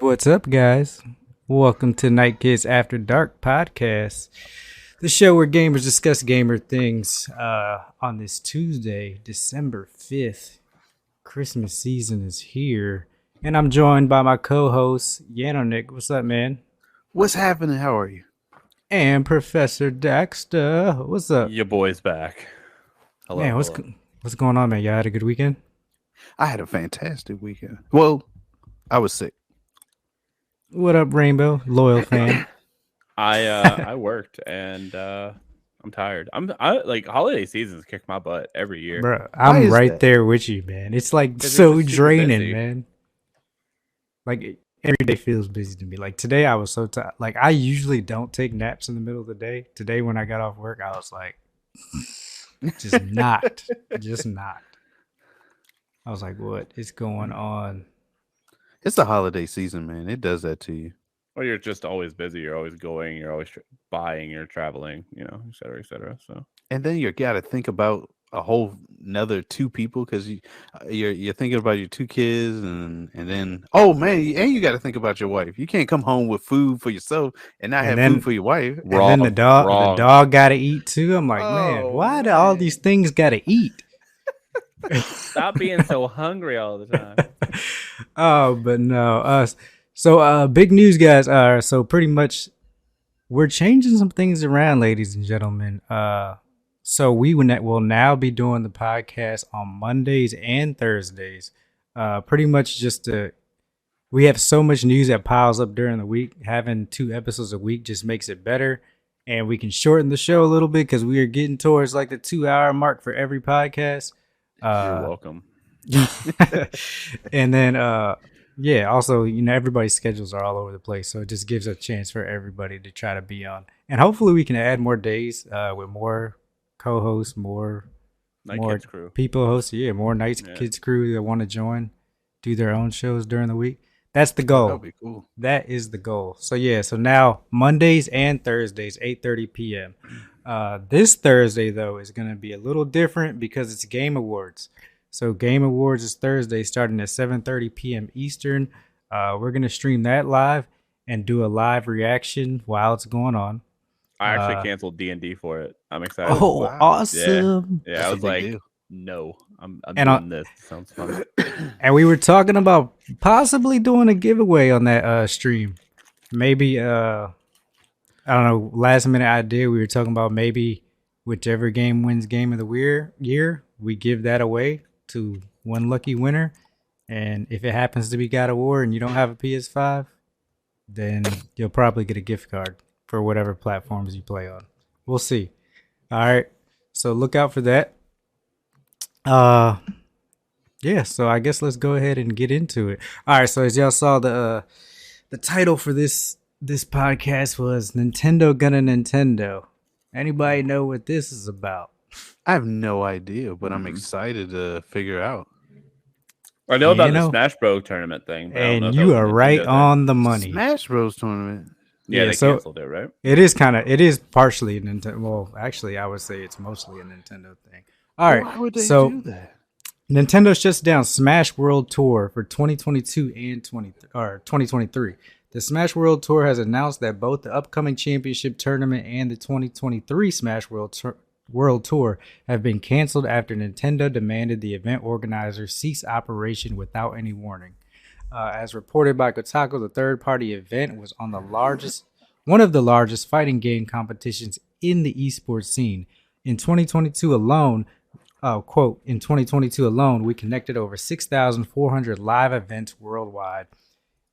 What's up, guys? Welcome to Night Kids After Dark podcast, the show where gamers discuss gamer things. On this Tuesday, December 5th, Christmas season is here, and I'm joined by my co-host, Yanonick. What's up, man? What's happening? How are you? And Professor Dexter. What's up? Your boy's back. Hello. Man, what's going on, man? Y'all had a good weekend? I had a fantastic weekend. Well, I was sick. What up, Rainbow? Loyal fan. I worked and I'm tired. I like holiday seasons kick my butt every year. Bro, I'm right there with you, man. It's like so draining, man. Like every day feels busy to me. Like today I was so tired. Like I usually don't take naps in the middle of the day. Today when I got off work, I was like just not. I was like, what is going on? It's the holiday season, man. It does that to you. Well, you're just always busy. You're always going. You're always buying. You're traveling. You know, et cetera, et cetera. So, and then you got to think about a whole another two people because you're thinking about your two kids, and then and you got to think about your wife. You can't come home with food for yourself and not have food for your wife. And then the dog got to eat too. I'm like, man, why do all these things got to eat? Stop being so hungry all the time. But no. So big news, guys. So pretty much we're changing some things around, ladies and gentlemen. So we will now be doing the podcast on Mondays and Thursdays. Pretty much we have so much news that piles up during the week. Having 2 episodes a week just makes it better. And we can shorten the show a little bit because we are getting towards like the 2-hour mark for every podcast. You're welcome. And then also, everybody's schedules are all over the place, so it just gives a chance for everybody to try to be on, and hopefully we can add more days with more co-hosts, more Kids crew people hosts, more Night Kids crew that want to join, do their own shows during the week. That's the goal. That'll be cool. That is the goal. So so now Mondays and Thursdays 8:30 p.m. This Thursday, though, is going to be a little different because it's Game Awards. So Game Awards is Thursday starting at 7:30 p.m. Eastern. We're going to stream that live and do a live reaction while it's going on. I actually canceled D&D for it. I'm excited. Oh, wow. Awesome. Yeah, I was like, no, I'm doing this. Sounds fun. And we were talking about possibly doing a giveaway on that stream. Maybe, I don't know, last minute idea, we were talking about maybe whichever game wins Game of the Year, we give that away to one lucky winner. And if it happens to be God of War and you don't have a PS5, then you'll probably get a gift card for whatever platforms you play on. We'll see. All right. So look out for that. So I guess let's go ahead and get into it. All right. So as y'all saw, the title for this podcast was Nintendo Gonna Nintendo. Anybody know what this is about? I have no idea, but I'm excited to figure out. I know about the Smash Bros. Tournament thing. And you are right on the money. Smash Bros. Tournament. Yeah, they canceled it, right? It is partially a Nintendo. Well, actually, I would say it's mostly a Nintendo thing. All right. Why would they do that? Nintendo shuts down Smash World Tour for 2022 and 2023. The Smash World Tour has announced that both the upcoming championship tournament and the 2023 Smash World Tour have been canceled after Nintendo demanded the event organizers cease operation without any warning. As reported by Kotaku, the third-party event was on one of the largest fighting game competitions in the esports scene. In 2022 alone, quote, in 2022 alone, we connected over 6,400 live events worldwide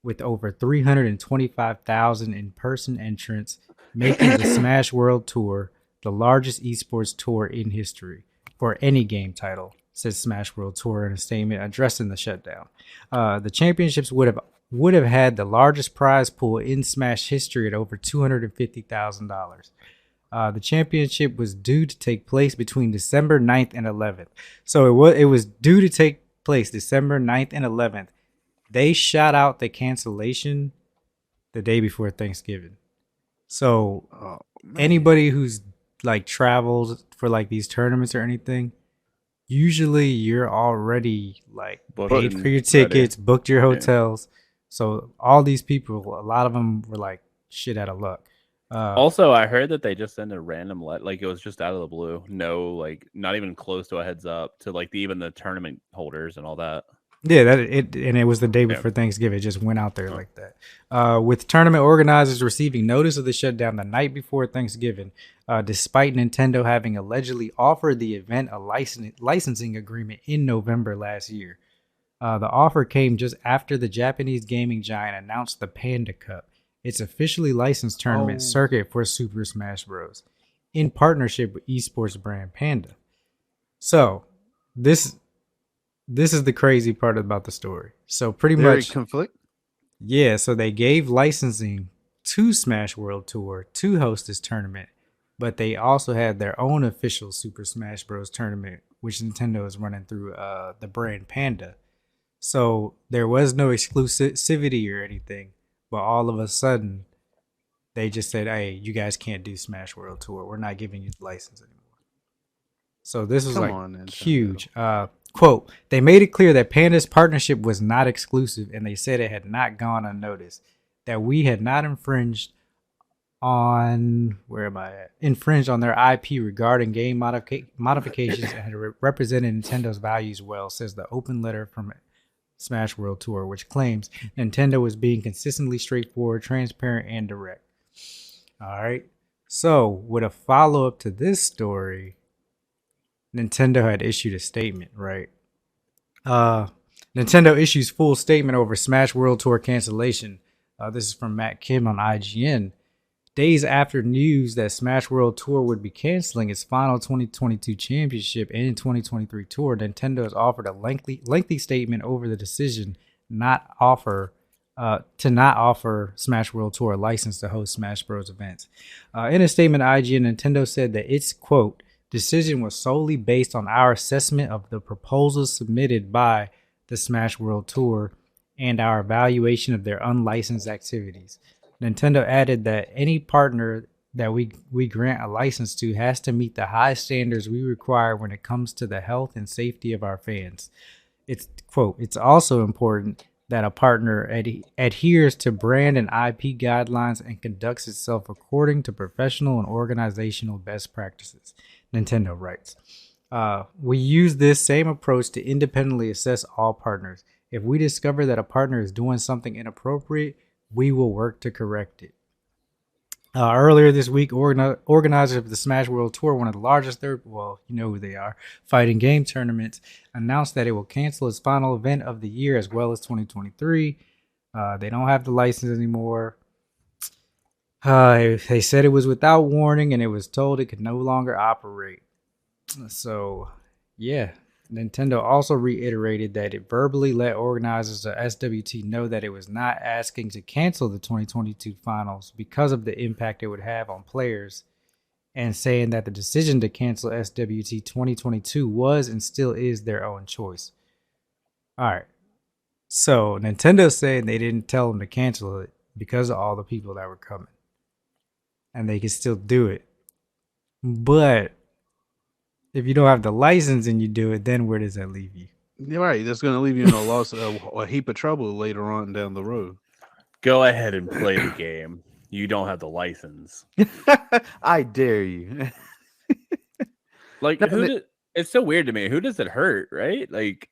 with over 325,000 in-person entrants, making the Smash World Tour the largest esports tour in history for any game title, says Smash World Tour in a statement addressing the shutdown. The championships would have had the largest prize pool in Smash history at over $250,000. The championship was due to take place between December 9th and 11th. So it was due to take place December 9th and 11th. They shot out the cancellation the day before Thanksgiving. So anybody who's like travels for like these tournaments or anything, usually you're already like paid for your tickets, booked your hotels. So all these people, a lot of them were like shit out of luck. Also, I heard that they just sent a random like it was just out of the blue. No, like not even close to a heads up to like even the tournament holders and all that. Yeah, and it was the day Yeah. before Thanksgiving. It just went out there like that. With tournament organizers receiving notice of the shutdown the night before Thanksgiving, despite Nintendo having allegedly offered the event a licensing agreement in November last year. The offer came just after the Japanese gaming giant announced the Panda Cup, its officially licensed tournament circuit for Super Smash Bros., in partnership with esports brand Panda. So, this is the crazy part about the story. So pretty Very much, conflict. yeah. So they gave licensing to Smash World Tour to host this tournament, but they also had their own official Super Smash Bros. Tournament, which Nintendo is running through the brand Panda. So there was no exclusivity or anything, but all of a sudden they just said, "Hey, you guys can't do Smash World Tour. We're not giving you the license anymore." So this was Come like on, Nintendo. huge. Quote, they made it clear that Panda's partnership was not exclusive, and they said it had not gone unnoticed, that we had not infringed on infringed on their IP regarding game modifications and had represented Nintendo's values well, says the open letter from Smash World Tour, which claims Nintendo was being consistently straightforward, transparent, and direct. All right. So, with a follow up to this story, Nintendo had issued a statement, right? Nintendo issues full statement over Smash World Tour cancellation. This is from Matt Kim on IGN. Days after news that Smash World Tour would be canceling its final 2022 championship and 2023 tour, Nintendo has offered a lengthy statement over the decision to not offer Smash World Tour a license to host Smash Bros. Events. In a statement, IGN Nintendo said that its quote decision was solely based on our assessment of the proposals submitted by the Smash World Tour and our evaluation of their unlicensed activities. Nintendo added that any partner that we grant a license to has to meet the high standards we require when it comes to the health and safety of our fans. It's quote, it's also important that a partner adheres to brand and IP guidelines and conducts itself according to professional and organizational best practices, Nintendo writes. We use this same approach to independently assess all partners. If we discover that a partner is doing something inappropriate, we will work to correct it. Earlier this week, organizers of the Smash World Tour, one of the largest you know who they are, fighting game tournaments, announced that it will cancel its final event of the year as well as 2023. They don't have the license anymore. They said it was without warning and it was told it could no longer operate. So, yeah. Nintendo also reiterated that it verbally let organizers of SWT know that it was not asking to cancel the 2022 finals because of the impact it would have on players, and saying that the decision to cancel SWT 2022 was and still is their own choice. All right. So Nintendo said they didn't tell them to cancel it because of all the people that were coming, and they could still do it. But if you don't have the license and you do it, then where does that leave you? You're right. That's going to leave you in a loss, a heap of trouble later on down the road. Go ahead and play the game. You don't have the license. I dare you. Like, it's so weird to me. Who does it hurt, right? Like,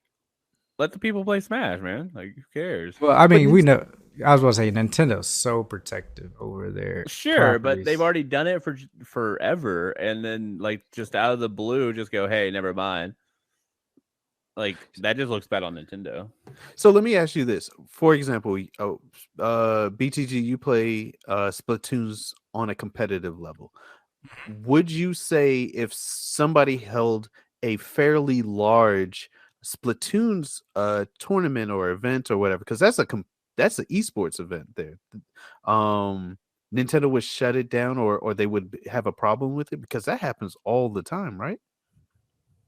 let the people play Smash, man. Like, who cares? Well, I mean, we know. I was about to say Nintendo's so protective over there. Sure, but they've already done it for forever, and then like just out of the blue, just go, "Hey, never mind." Like that just looks bad on Nintendo. So let me ask you this: for example, BTG, you play Splatoons on a competitive level. Would you say if somebody held a fairly large Splatoon's tournament or event or whatever, because that's an esports event there, Nintendo would shut it down, or they would have a problem with it, because that happens all the time, right?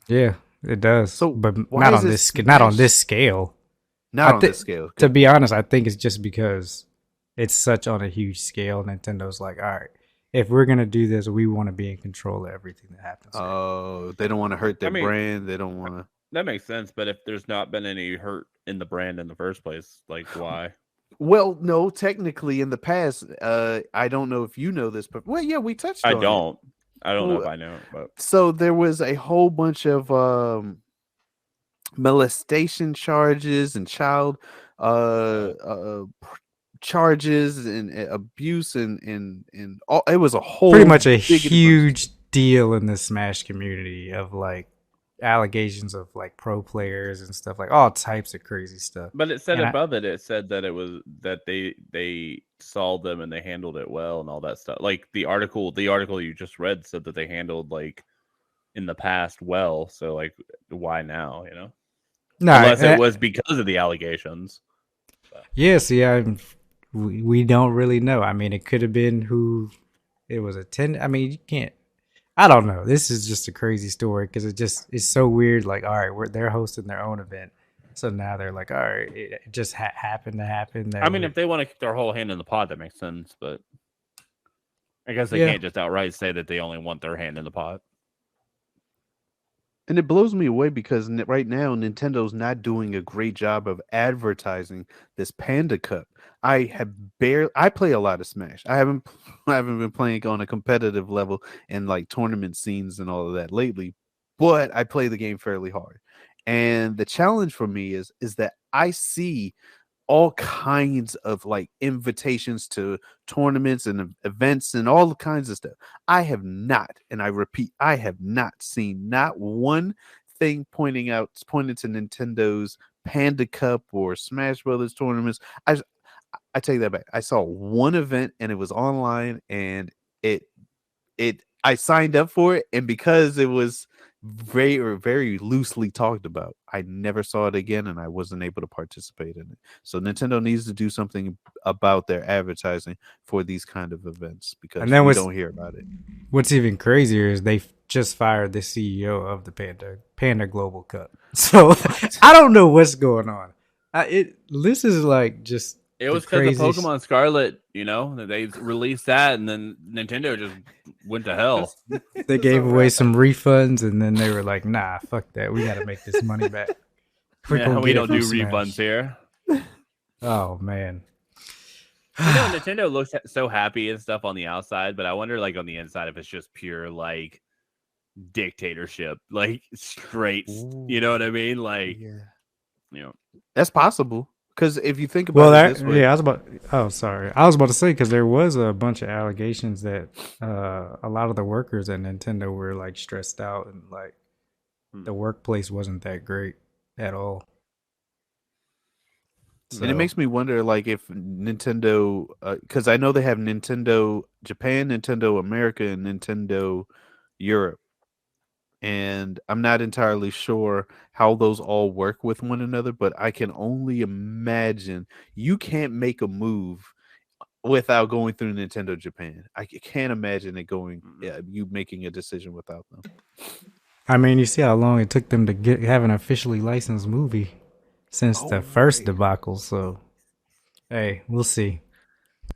Yeah, it does. So but not on this scale. Not on this scale. To be honest, I think it's just because it's such on a huge scale. Nintendo's like, all right, if we're gonna do this, we want to be in control of everything that happens. Oh, they don't want to hurt their brand. They don't want to. That makes sense, but if there's not been any hurt in the brand in the first place, like why? Well, no, technically in the past, I don't know if you know this, but well, yeah, we touched I on it. don't. I don't know if Well, I know, but so there was a whole bunch of molestation charges and child charges and abuse and all. It was a whole Pretty much a big bunch. huge deal in the Smash community of like allegations of like pro players and stuff, like all types of crazy stuff. but it said And above it said that it was that they saw them and they handled it well and all that stuff. Like the article you just read said that they handled like in the past well. So like why now, you know? No, Unless it was because of the allegations. yeah, see, we don't really know. I mean, it could have been who it was attending. I mean, you can't. I don't know. This is just a crazy story because it's so weird. Like, all right, they're hosting their own event, so now they're like, all right, it just happened to happen. I mean, if they want to keep their whole hand in the pot, that makes sense. But I guess they Yeah. can't just outright say that they only want their hand in the pot. And it blows me away because right now Nintendo's not doing a great job of advertising this Panda Cup. I play a lot of Smash. I haven't been playing on a competitive level in like tournament scenes and all of that lately, but I play the game fairly hard. And the challenge for me is that I see all kinds of like invitations to tournaments and events and all kinds of stuff. I have not, and I repeat, I have not seen not one thing pointing to Nintendo's Panda Cup or Smash Brothers tournaments. I take that back. I saw one event and it was online and I signed up for it, and because it was very loosely talked about, I never saw it again and I wasn't able to participate in it. So Nintendo needs to do something about their advertising for these kind of events because And then we don't hear about it. what's even crazier is they just fired the CEO of the Panda Global Cup. So I don't know what's going on. This is like just It was because of Pokemon Scarlet, you know, that they released that, and then Nintendo just went to hell. They gave away some refunds, and then they were like, "Nah, fuck that. We got to make this money back. We don't do Smash." refunds here. Oh man, Nintendo looks so happy and stuff on the outside, but I wonder, like on the inside, if it's just pure like dictatorship, like straight. You know what I mean? Like, Yeah, you know, that's possible. Because if you think about it this way, I was about. Oh, sorry, I was about to say because there was a bunch of allegations that a lot of the workers at Nintendo were like stressed out and like the workplace wasn't that great at all. and it makes me wonder, like, if Nintendo, because I know they have Nintendo Japan, Nintendo America, and Nintendo Europe, and I'm not entirely sure how those all work with one another, but I can only imagine you can't make a move without going through Nintendo Japan. I can't imagine it going, you making a decision without them. I mean, you see how long it took them to have an officially licensed movie since the first debacle. So, hey, we'll see.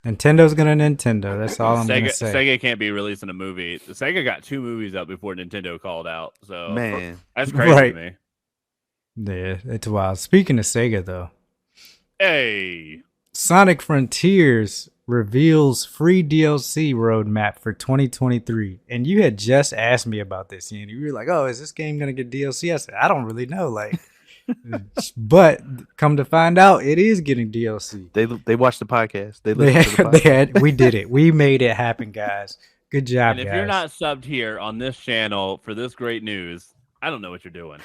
Nintendo's gonna Nintendo. That's all I'm gonna say. Sega can't be releasing a movie. Sega got 2 movies out before Nintendo called out. So Man, that's crazy to me. Yeah, it's wild. Speaking of Sega, though, hey, Sonic Frontiers reveals free DLC roadmap for 2023, and you had just asked me about this, and you were like, "Oh, is this game gonna get DLC?" I said, "I don't really know." Like, but come to find out, it is getting DLC. They watched the podcast. They listened to the podcast. We did it. We made it happen, guys. Good job, and if guys. you're not subbed here on this channel for this great news, I don't know what you're doing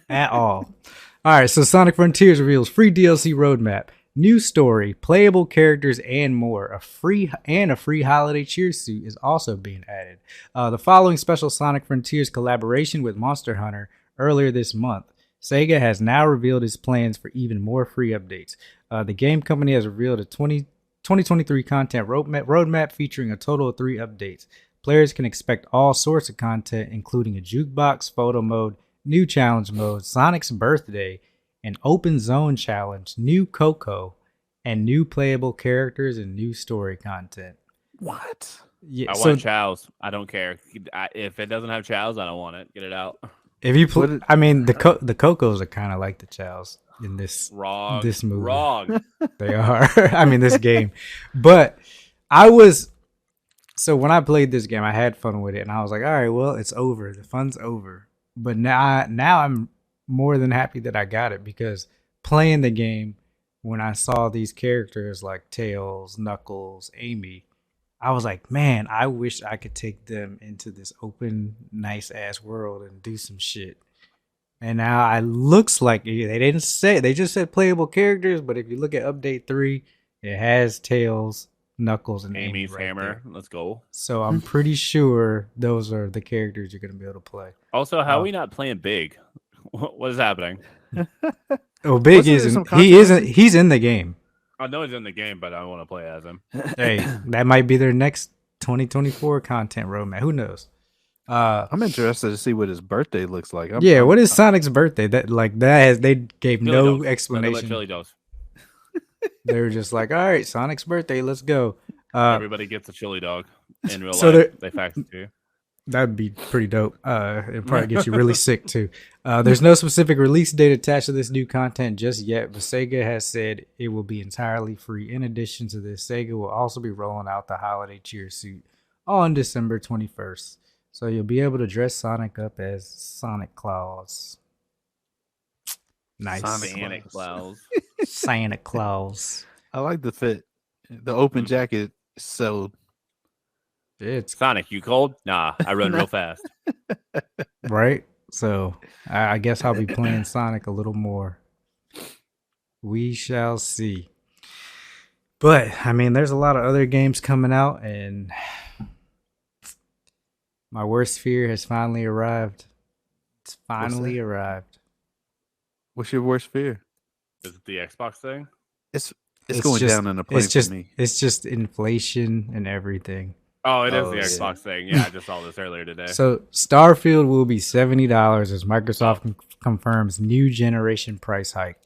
at all. All right, so Sonic Frontiers reveals free DLC roadmap, new story, playable characters, and more. A free holiday cheer suit is also being added. The following special Sonic Frontiers collaboration with Monster Hunter earlier this month. Sega has now revealed its plans for even more free updates. The game company has revealed a 2023 content roadmap featuring a total of 3 updates. Players can expect all sorts of content, including a jukebox, photo mode, new challenge mode, Sonic's birthday, an open zone challenge, new Coco, and new playable characters and new story content. What? Yeah, I want chows. I don't care. If it doesn't have chows, I don't want it. Get it out. If you I mean, the Cocos are kind of like the chows. in this Wrong. movie. Wrong. They are. I mean, this game. But I was so when I played this game, I had fun with it, and I was like, all right, well, it's over. The fun's over. But now I'm more than happy that I got it because playing the game, when I saw these characters like Tails, Knuckles, Amy, I was like, man, I wish I could take them into this open, nice ass world and do some shit. And now it looks like they didn't say, they just said playable characters, but if you look at update 3, it has Tails, Knuckles, and Amy Amy's right hammer. there. Let's go. So I'm pretty sure those are the characters you're going to be able to play. Also, how are we not playing Big? What is happening? Oh, Big isn't. He's in the game. I know he's in the game, but I want to play as him. Hey, that might be their next 2024 content roadmap. Who knows? I'm interested to see what his birthday looks like. What is Sonic's birthday? They gave Chili no dogs. explanation. Chili dogs. They were just like, all right, Sonic's birthday, let's go. Everybody gets a chili dog in real So life. They fax it to you. That'd be pretty dope. It'd probably get you really sick too. There's no specific release date attached to this new content just yet, but Sega has said it will be entirely free. In addition to this, Sega will also be rolling out the holiday cheer suit on December 21st. So you'll be able to dress Sonic up as Sonic Claus. Nice. Santa Claus. Santa Claus. I like the fit. The open jacket is so. It's Sonic, you cold? Nah, I run real fast. right. So I guess I'll be playing Sonic a little more. We shall see. But I mean, there's a lot of other games coming out, and my worst fear has finally arrived. It's finally arrived. What's your worst fear? Is it the Xbox thing? It's going just, down in a plane for me. It's just inflation and everything. Oh, it is the Xbox thing. Yeah, I just saw this earlier today. So Starfield will be $70 as Microsoft confirms new generation price hike.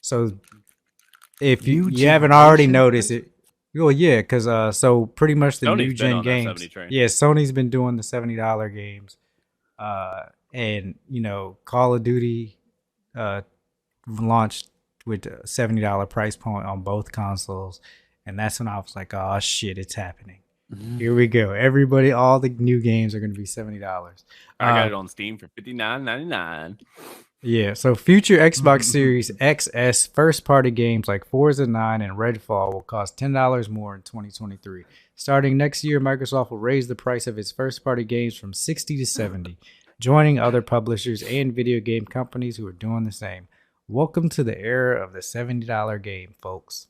So if you haven't already noticed it, well, yeah, because so pretty much the Sony's new gen games. Yeah, Sony's been doing the $70 games, and Call of Duty launched with a $70 price point on both consoles, and that's when I was like, oh shit, it's happening. Here we go. Everybody, all the new games are going to be $70. I got it on Steam for $59.99. Yeah, so future Xbox Series XS first-party games like Forza 9 and Redfall will cost $10 more in 2023. Starting next year, Microsoft will raise the price of its first-party games from $60 to $70, joining other publishers and video game companies who are doing the same. Welcome to the era of the $70 game, folks.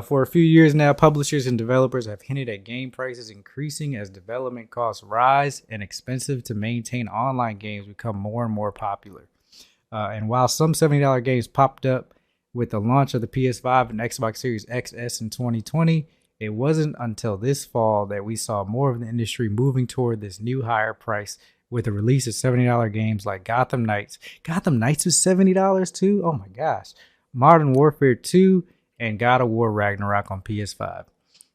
For a few years now, publishers and developers have hinted at game prices increasing as development costs rise and expensive to maintain online games become more and more popular. And while some $70 games popped up with the launch of the PS5 and Xbox Series XS in 2020, it wasn't until this fall that we saw more of the industry moving toward this new higher price with the release of $70 games like Gotham Knights. Gotham Knights was $70 too? Oh my gosh. Modern Warfare 2 and God of War Ragnarok on PS5.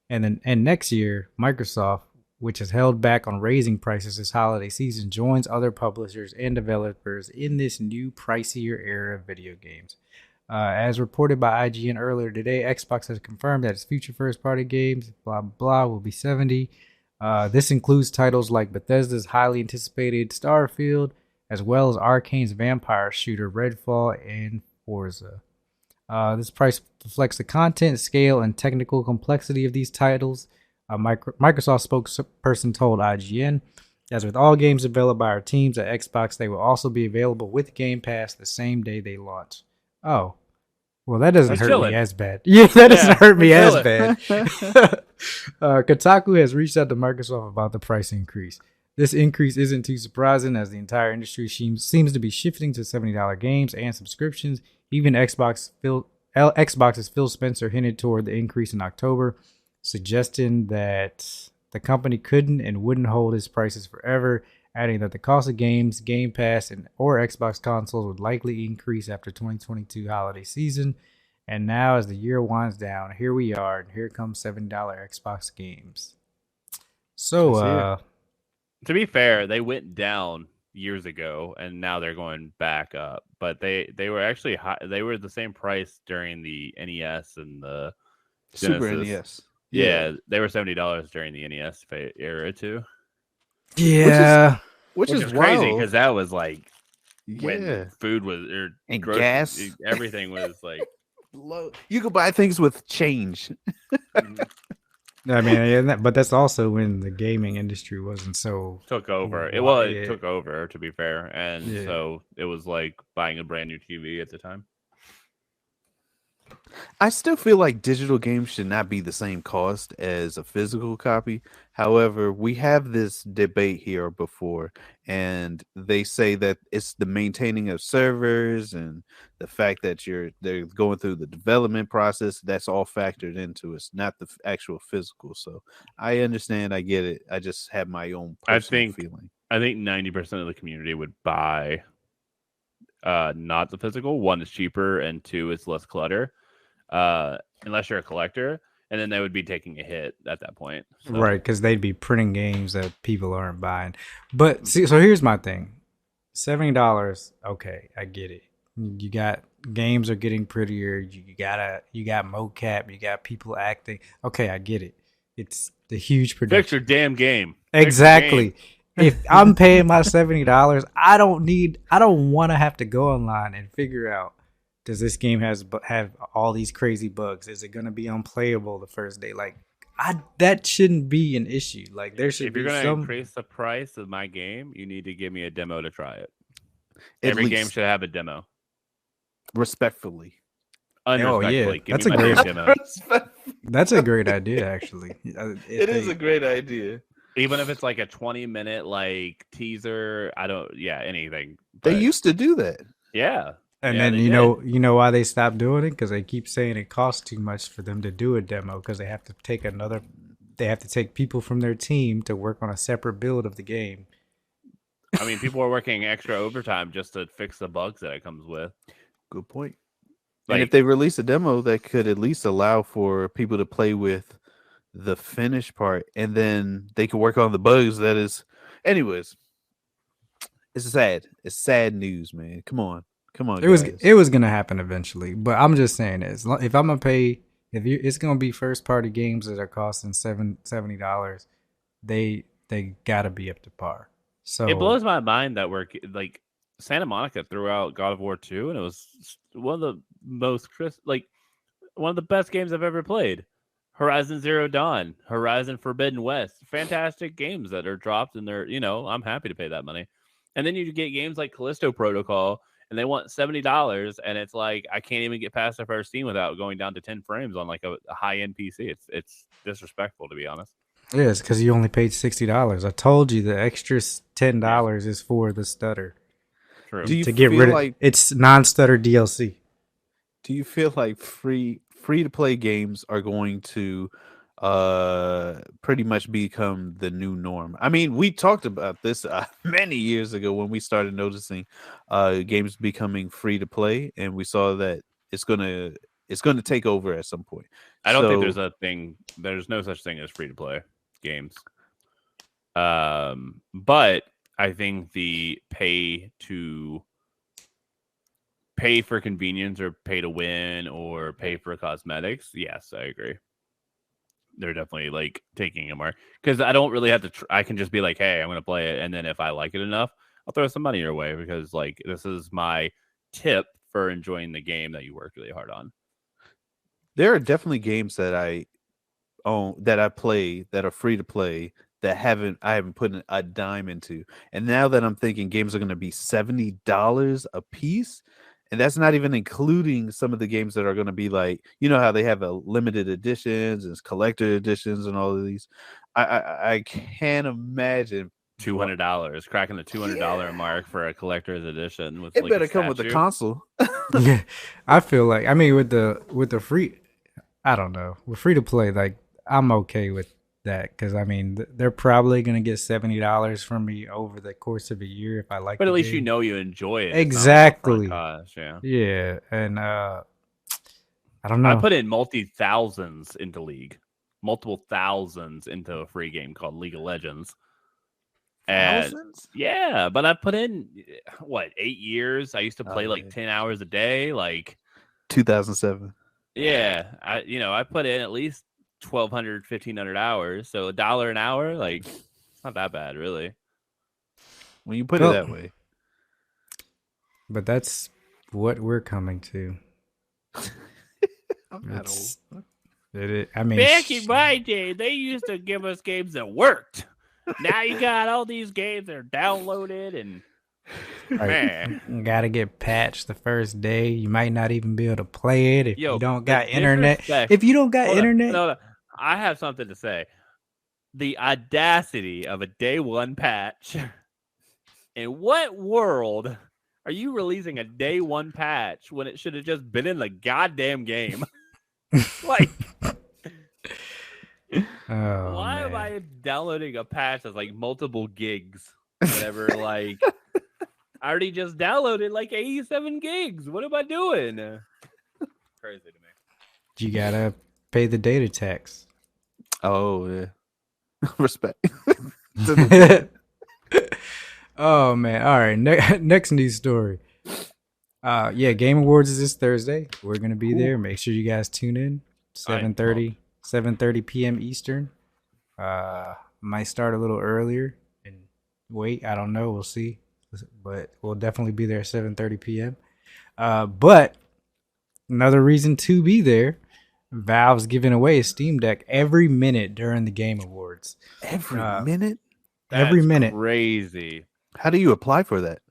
And next year, Microsoft, which has held back on raising prices this holiday season, joins other publishers and developers in this new pricier era of video games. As reported by IGN earlier today, Xbox has confirmed that its future first-party games, blah, blah, will be $70. This includes titles like Bethesda's highly anticipated Starfield, as well as Arcane's vampire shooter Redfall and Forza. This price reflects the content, scale, and technical complexity of these titles. Microsoft spokesperson told IGN, as with all games developed by our teams at Xbox, they will also be available with Game Pass the same day they launch. Oh, well, that doesn't hurt me as bad. Yeah, that doesn't hurt me as bad. Kotaku has reached out to Microsoft about the price increase. This increase isn't too surprising as the entire industry seems to be shifting to $70 games and subscriptions. Even Xbox's Phil Spencer hinted toward the increase in October, suggesting that the company couldn't and wouldn't hold its prices forever, adding that the cost of games, Game Pass, or Xbox consoles would likely increase after 2022 holiday season. And now, as the year winds down, here we are, and here comes $7 Xbox games. So, to be fair, they went down years ago, and now they're going back up. But they were actually high. They were the same price during the NES and the Super Genesis. NES. Yeah, they were $70 during the NES era too, Yeah. Which which is is crazy wild. because that was like when Yeah. food was or And groceries, gas. everything was like. Low. You could buy things with change. Mhm. I mean, but that's also when the gaming industry wasn't so. Took over. It wide. took over, to be fair, and Yeah. so it was like buying a brand new TV at the time. I still feel like digital games should not be the same cost as a physical copy. However, we have this debate here before, and they say that it's the maintaining of servers and the fact that they're going through the development process. That's all factored into it, not the actual physical. So I understand, I get it. I just have my own personal feeling. I think 90% of the community would buy not the physical. One is cheaper, and two is less clutter. Unless you're a collector, and then they would be taking a hit at that point. So. Right, because they'd be printing games that people aren't buying. But see, so here's my thing: $70. Okay, I get it. You got games are getting prettier. You got mocap. You got people acting. Okay, I get it. It's the huge production. Fix your damn game. Exactly. If I'm paying my $70, I don't want to have to go online and figure out, does this game have all these crazy bugs? Is it going to be unplayable the first day? Like, that shouldn't be an issue. Like, there should be some. If you're going to increase the price of my game, you need to give me a demo to try it. Every game should have a demo. Respectfully. Unrespectfully. Yeah. That's a great demo. That's a great idea, actually. It is a great idea. Even if it's like a 20-minute like teaser, anything. They used to do that. Yeah. And then you know why they stopped doing it? Because they keep saying it costs too much for them to do a demo, because they have to take people from their team to work on a separate build of the game. I mean, people are working extra overtime just to fix the bugs that it comes with. Good point. And if they release a demo that could at least allow for people to play with the finished part, and then they can work on the bugs. That is, anyways, it's sad. It's sad news, man. Come on, it was gonna happen eventually, but I'm just saying this: if I'm gonna pay, it's gonna be first party games that are costing $70, they gotta be up to par. So it blows my mind that we're like Santa Monica threw out God of War 2, and it was one of the most one of the best games I've ever played. Horizon Zero Dawn, Horizon Forbidden West, fantastic games that are dropped, and they're, I'm happy to pay that money. And then you get games like Callisto Protocol, and they want $70, and it's like I can't even get past the first scene without going down to 10 frames on like a high end PC. It's disrespectful, to be honest. Yeah, it's because you only paid $60. I told you the extra $10 is for the stutter. True. To get rid of it's non-stutter DLC. Do you feel like free to play games are going to pretty much become the new norm? I mean, we talked about this many years ago when we started noticing games becoming free to play, and we saw that it's gonna take over at some point. I don't think there's a thing. There's no such thing as free to play games. But I think the pay for convenience or pay to win or pay for cosmetics. Yes, I agree. They're definitely like taking a mark, because I don't really have to. I can just be like, hey, I'm going to play it. And then if I like it enough, I'll throw some money your way, because like this is my tip for enjoying the game that you worked really hard on. There are definitely games that I own, that I play, that are free to play, that I haven't put a dime into. And now that I'm thinking games are going to be $70 a piece, and that's not even including some of the games that are going to be like, how they have a limited editions and collector editions and all of these. I can't imagine $200, cracking the $200 mark for a collector's edition. With it better come with the console. Yeah, I feel like, I mean, with the free, I don't know, with free to play, like I'm okay with that, because I mean they're probably gonna get $70 from me over the course of a year if I like. But at least you enjoy it. Exactly. Yeah, and I don't know. I put in multi-thousands into League, multiple thousands into a free game called League of Legends. And Thousands? yeah, but I put in what 8 years. I used to play Oh, like yeah. 10 hours a day. Like 2007. yeah, I put in at least 1,200, 1,500 hours. So $1 an hour, like it's not that bad, really. When you put it Well, that way. but that's what we're coming to. I'm not It's old. I mean, Back in my day, they used to give us games that worked. Now you got all these games that are downloaded and man. gotta get patched the first day. You might not even be able to play it if Yo, you don't the got internet. disrespect. If you don't got Hold on, internet, hold on. I have something to say. The audacity of a day one patch. In what world are you releasing a day one patch when it should have just been in the goddamn game? Like, why am I downloading a patch that's like multiple gigs? Whatever, like, I already just downloaded like 87 gigs. What am I doing? Crazy to me. you gotta pay the data tax. Oh yeah. Respect. Oh man! All right, next news story. Yeah, Game Awards is this Thursday. We're gonna be there. Make sure you guys tune in. 7:30 p.m. Eastern. Might start a little earlier and wait. I don't know. We'll see, but we'll definitely be there at 7:30 p.m. But another reason to be there. Valve's giving away a Steam Deck every minute during the Game Awards. Every minute? Every minute. Crazy. How do you apply for that?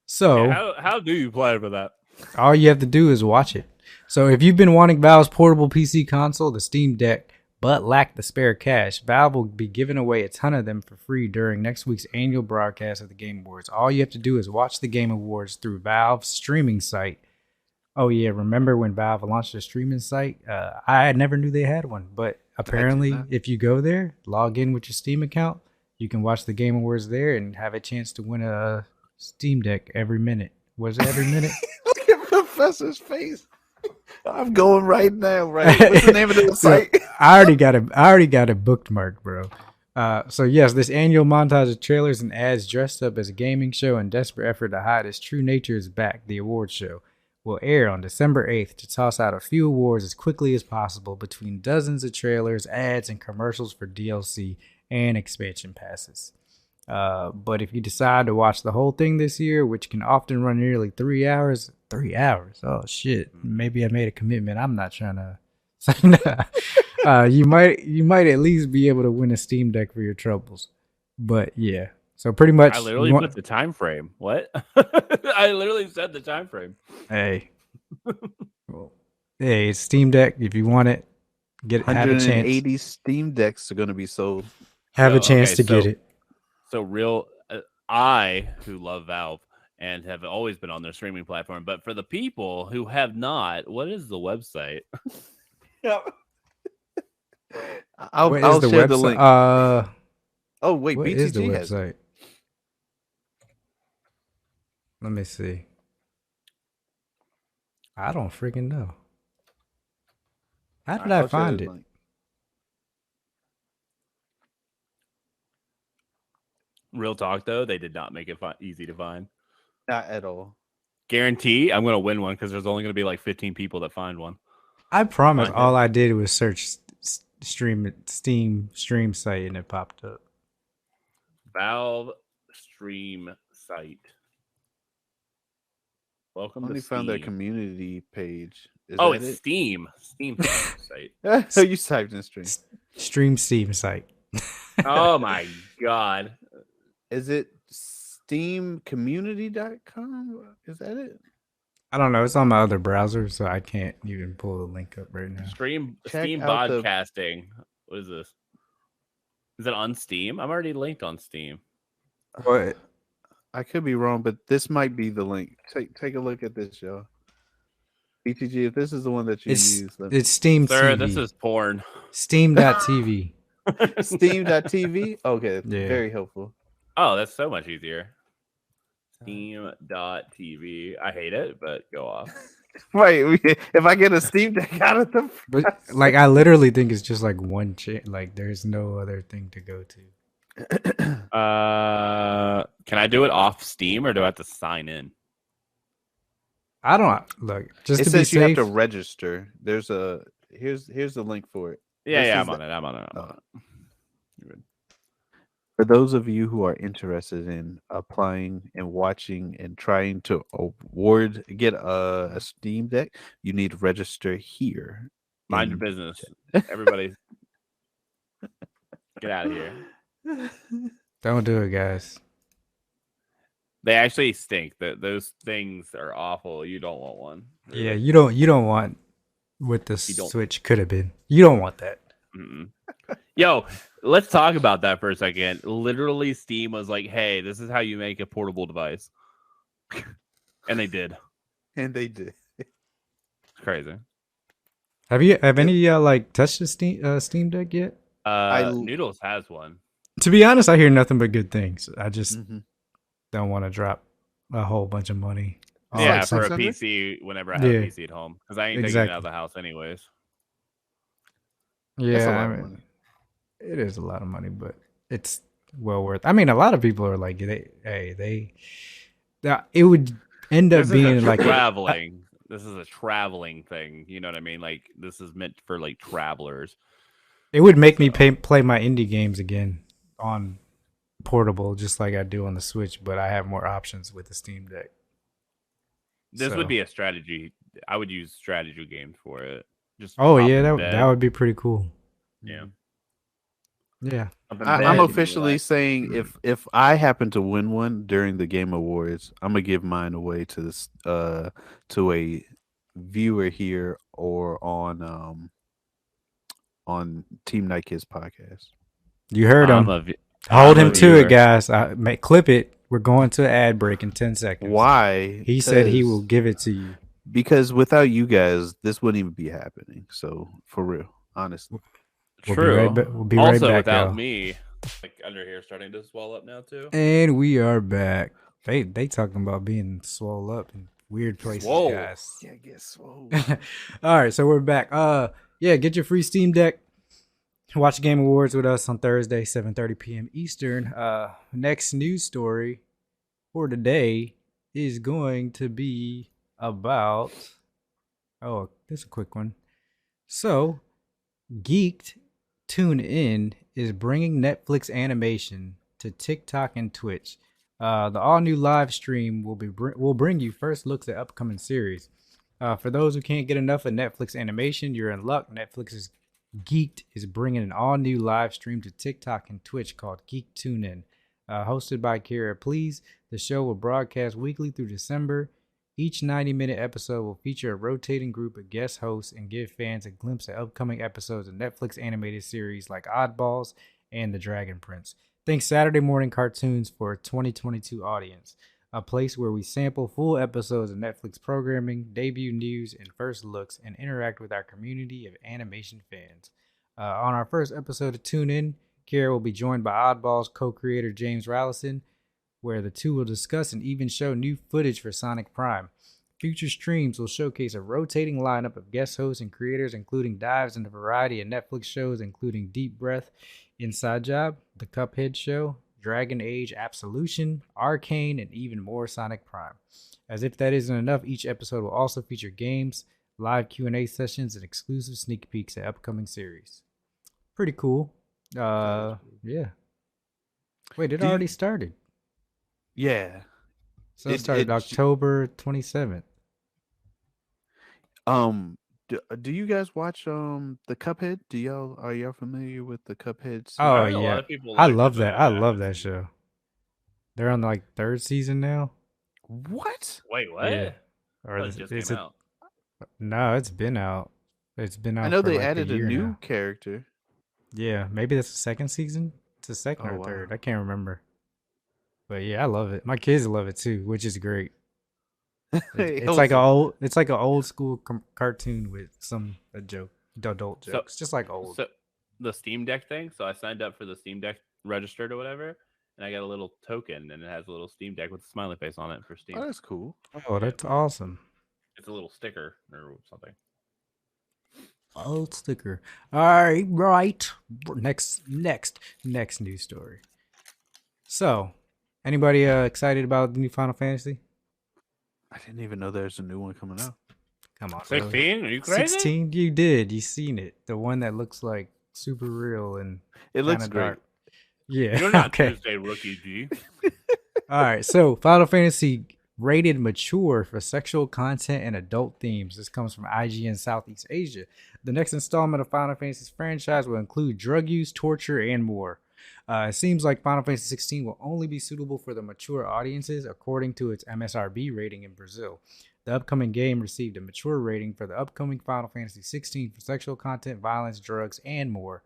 So how do you apply for that? all you have to do is watch it. So if you've been wanting Valve's portable PC console, the Steam Deck, but lack the spare cash, Valve will be giving away a ton of them for free during next week's annual broadcast of the Game Awards. All you have to do is watch the Game Awards through Valve's streaming site. Oh yeah, remember when Valve launched their streaming site? I never knew they had one, but apparently if you go there, log in with your Steam account, you can watch the Game Awards there and have a chance to win a Steam Deck every minute. Was it every minute? Look at Professor's face. I'm going right now. Right. What's the name of the site? I already got it bookmarked, bro. So yes, this annual montage of trailers and ads dressed up as a gaming show in desperate effort to hide its true nature is back. The award show will air on December 8th to toss out a few awards as quickly as possible between dozens of trailers, ads, and commercials for DLC and expansion passes. But if you decide to watch the whole thing this year, which can often run nearly 3 hours, oh shit, maybe I made a commitment. I'm not trying to. You might at least be able to win a Steam Deck for your troubles. But yeah, so pretty much. I literally put the time frame. What? I literally said the time frame. Hey, hey, it's Steam Deck. If you want it, have a chance. 180 Steam Decks are going to be sold. Have a chance to get it. So I who love Valve and have always been on their streaming platform, but for the people who have not, what is the website? I'll share the link. Oh wait, what BTG is the has website? Let me see. I don't freaking know. How did I find it? Real talk, though, they did not make it easy to find. Not at all. Guarantee I'm going to win one because there's only going to be like 15 people that find one. I promise all I did was search Steam stream site and it popped up. Valve stream site. Welcome to Steam. Found their community page. It's Steam. Steam site. So you typed in stream. Stream Steam site. Oh my god. Is it steamcommunity.com? Is that it? I don't know. It's on my other browser, so I can't even pull the link up right now. Steam podcasting. What is this? Is it on Steam? I'm already linked on Steam. What? I could be wrong, but this might be the link. Take a look at this, y'all. BTG, if this is the one that you use, it's Steam Sir, TV. this is porn. Steam.tv. Steam.tv? Okay, yeah. Very helpful. Oh, that's so much easier. Steam.tv. I hate it, but go off. Right. If I get a Steam Deck out of the But like I literally think it's just like one like there's no other thing to go to. Can I do it off Steam or do I have to sign in? I don't look just It to be says you have safe. to register. Here's the link for it. Yeah, This yeah, is I'm on it. I'm on it. You're good. For those of you who are interested in applying and watching and trying to get a Steam Deck, you need to register here. Mind your in- business. Everybody, get out of here. Don't do it, guys. They actually stink. Those things are awful. You don't want one. Really. Yeah, you don't want what the You don't. Switch could have been. You don't want that. Mm-mm. Yo, let's talk about that for a second. Literally, Steam was like, "Hey, this is how you make a portable device," and they did. And they did. It's crazy. Have any like touched the Steam Deck yet? Noodles has one. To be honest, I hear nothing but good things. I just Mhm. don't want to drop a whole bunch of money. It's Yeah, like for a 600? PC whenever I have Yeah. a PC at home because I ain't taking it out of the house anyways. Yeah, That's a lot I of mean, money. it is a lot of money, but it's well worth. I mean, a lot of people are like, it would end up This being is a like traveling. This is a traveling thing. You know what I mean? Like this is meant for like travelers. it would make me play my indie games again on portable, just like I do on the Switch. But I have more options with the Steam Deck. This So- would be a strategy. I would use strategy games for it. Just Oh hop yeah, in that bed. would be pretty cool. Yeah. Yeah. Hop in I'm bed and officially relax. saying if I happen to win one during the Game Awards, I'm gonna give mine away to this to a viewer here or on Team Night Kids podcast. You heard I'm him. a vi- Hold I'm a him to viewer. it, guys. Clip it. We're going to an ad break in 10 seconds. Why? He said he 'Cause- will give it to you. because without you guys, this wouldn't even be happening. So for real, honestly. We'll be True. right ba- we'll be right also, back, without y'all. me, like under here starting to swell up now too. And we are back. They talking about being swole up in weird places, Swole. guys. Yeah, guess so. All right, so we're back. Yeah, get your free Steam Deck. Watch the Game Awards with us on Thursday, 7:30 p.m. Eastern. Next news story for today is going to be about. Oh, this is a quick one. So, Geeked Tune In is bringing Netflix animation to TikTok and Twitch. The all-new live stream will bring you first looks at upcoming series. For those who can't get enough of Netflix animation, you're in luck. Netflix's Geeked is bringing an all-new live stream to TikTok and Twitch called Geek Tune In. Hosted by Kara Please, the show will broadcast weekly through December. Each 90-minute episode will feature a rotating group of guest hosts and give fans a glimpse at upcoming episodes of Netflix animated series like Oddballs and The Dragon Prince. Think Saturday morning cartoons for a 2022 audience. A place where we sample full episodes of Netflix programming, debut news, and first looks, and interact with our community of animation fans. On our first episode of Tune In, Kara will be joined by Oddballs co-creator James Rallison, where the two will discuss and even show new footage for Sonic Prime. Future streams will showcase a rotating lineup of guest hosts and creators, including dives into a variety of Netflix shows, including Deep Breath, Inside Job, The Cuphead Show, Dragon Age Absolution, Arcane, and even more Sonic Prime. As if that isn't enough, each episode will also feature games, live Q&A sessions, and exclusive sneak peeks at upcoming series. Pretty cool. Yeah. Wait, it already started. Yeah. So it started October 27th. Do you guys watch the Cuphead? Are y'all familiar with the Cuphead series? Oh I think a lot yeah, of people I liked love it, that. but I I love haven't that seen it. show. They're on like third season now. What? Wait, what? Yeah. Or Oh, it just is came it? out. No, it's been out. It's been out. I know for they like added a year new now. character. Yeah, maybe that's the second season. It's the second Oh, or wow. third. I can't remember. But yeah, I love it. My kids love it too, which is great. It's like an old school cartoon with some adult So- jokes, just like old. So the Steam Deck thing. So I signed up for the Steam Deck registered or whatever, and I got a little token, and it has a little Steam Deck with a smiley face on it for Steam. Oh, that's cool. Oh, that's awesome. It's a little sticker or something. Old sticker. All right. Next news story. So, anybody excited about the new Final Fantasy? I didn't even know there's a new one coming out. Come on, bro. 16? Are you crazy? 16? You did. You seen it. The one that looks like super real and It looks kinda great. dark. Yeah. You're not okay. Tuesday rookie, G. All right. So, Final Fantasy rated mature for sexual content and adult themes. This comes from IGN Southeast Asia. The next installment of Final Fantasy's franchise will include drug use, torture, and more. It seems like Final Fantasy 16 will only be suitable for the mature audiences, according to its MSRB rating in Brazil. The upcoming game received a mature rating for the upcoming Final Fantasy 16 for sexual content, violence, drugs, and more.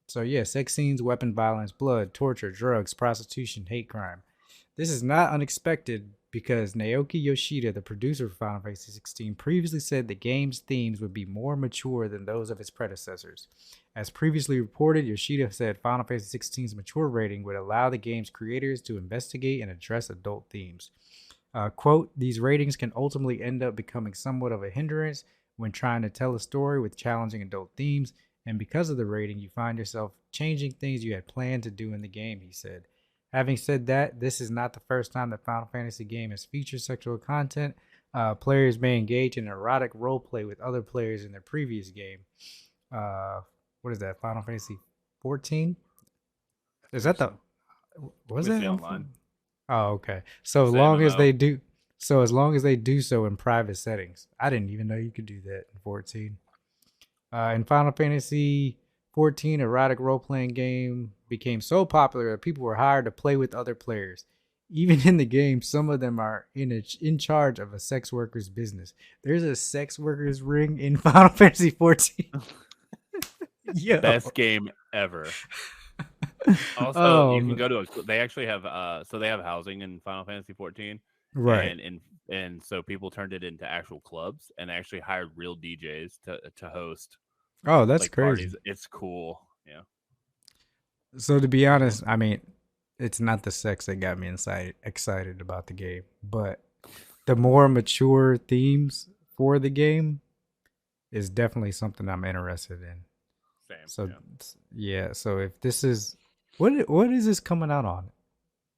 Sex scenes, weapon violence, blood, torture, drugs, prostitution, hate crime. This is not unexpected because Naoki Yoshida, the producer for Final Fantasy 16, previously said the game's themes would be more mature than those of its predecessors. As previously reported, Yoshida said Final Fantasy 16's mature rating would allow the game's creators to investigate and address adult themes. Quote, these ratings can ultimately end up becoming somewhat of a hindrance when trying to tell a story with challenging adult themes, and because of the rating, you find yourself changing things you had planned to do in the game, he said. Having said that, this is not the first time the Final Fantasy game has featured sexual content. Players may engage in erotic roleplay with other players in their previous game. What is that, Final Fantasy 14? Is that the... Was We that see online. Oh, okay. So It's as the long as MMO. they do, so in private settings. I didn't even know you could do that in 14. In Final Fantasy 14, erotic role-playing game became so popular that people were hired to play with other players. Even in the game, some of them are in charge of a sex worker's business. There's a sex worker's ring in Final Fantasy 14. Yeah. Best game ever. Also, you can man. go to they actually have so they have housing in Final Fantasy 14, Right. and so people turned it into actual clubs and actually hired real DJs to host Oh, that's like crazy. parties. It's cool. Yeah. So to be honest, I mean, it's not the sex that got me excited about the game, but the more mature themes for the game is definitely something I'm interested in. Same. So yeah. so if this is what is this coming out on?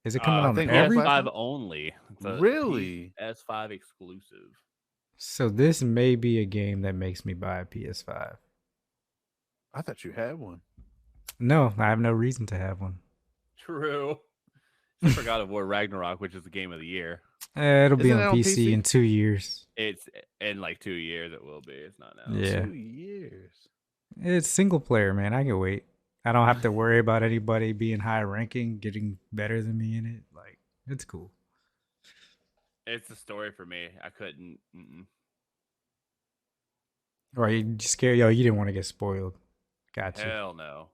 Is it coming I on think every? PS5 only. It's a Really? PS5 exclusive. So this may be a game that makes me buy a PS5. I thought you had one. No, I have no reason to have one. True. I forgot of War Ragnarok, which is the game of the year. It'll be Isn't on it on PC PC? in 2 years. It's in like 2 years. It will be. It's not now. Yeah. 2 years. It's single player, man. I can wait. I don't have to worry about anybody being high ranking, getting better than me in it. Like, it's cool. It's a story for me. I couldn't. Or you just scared? Yo, you didn't want to get spoiled. Gotcha. Hell no.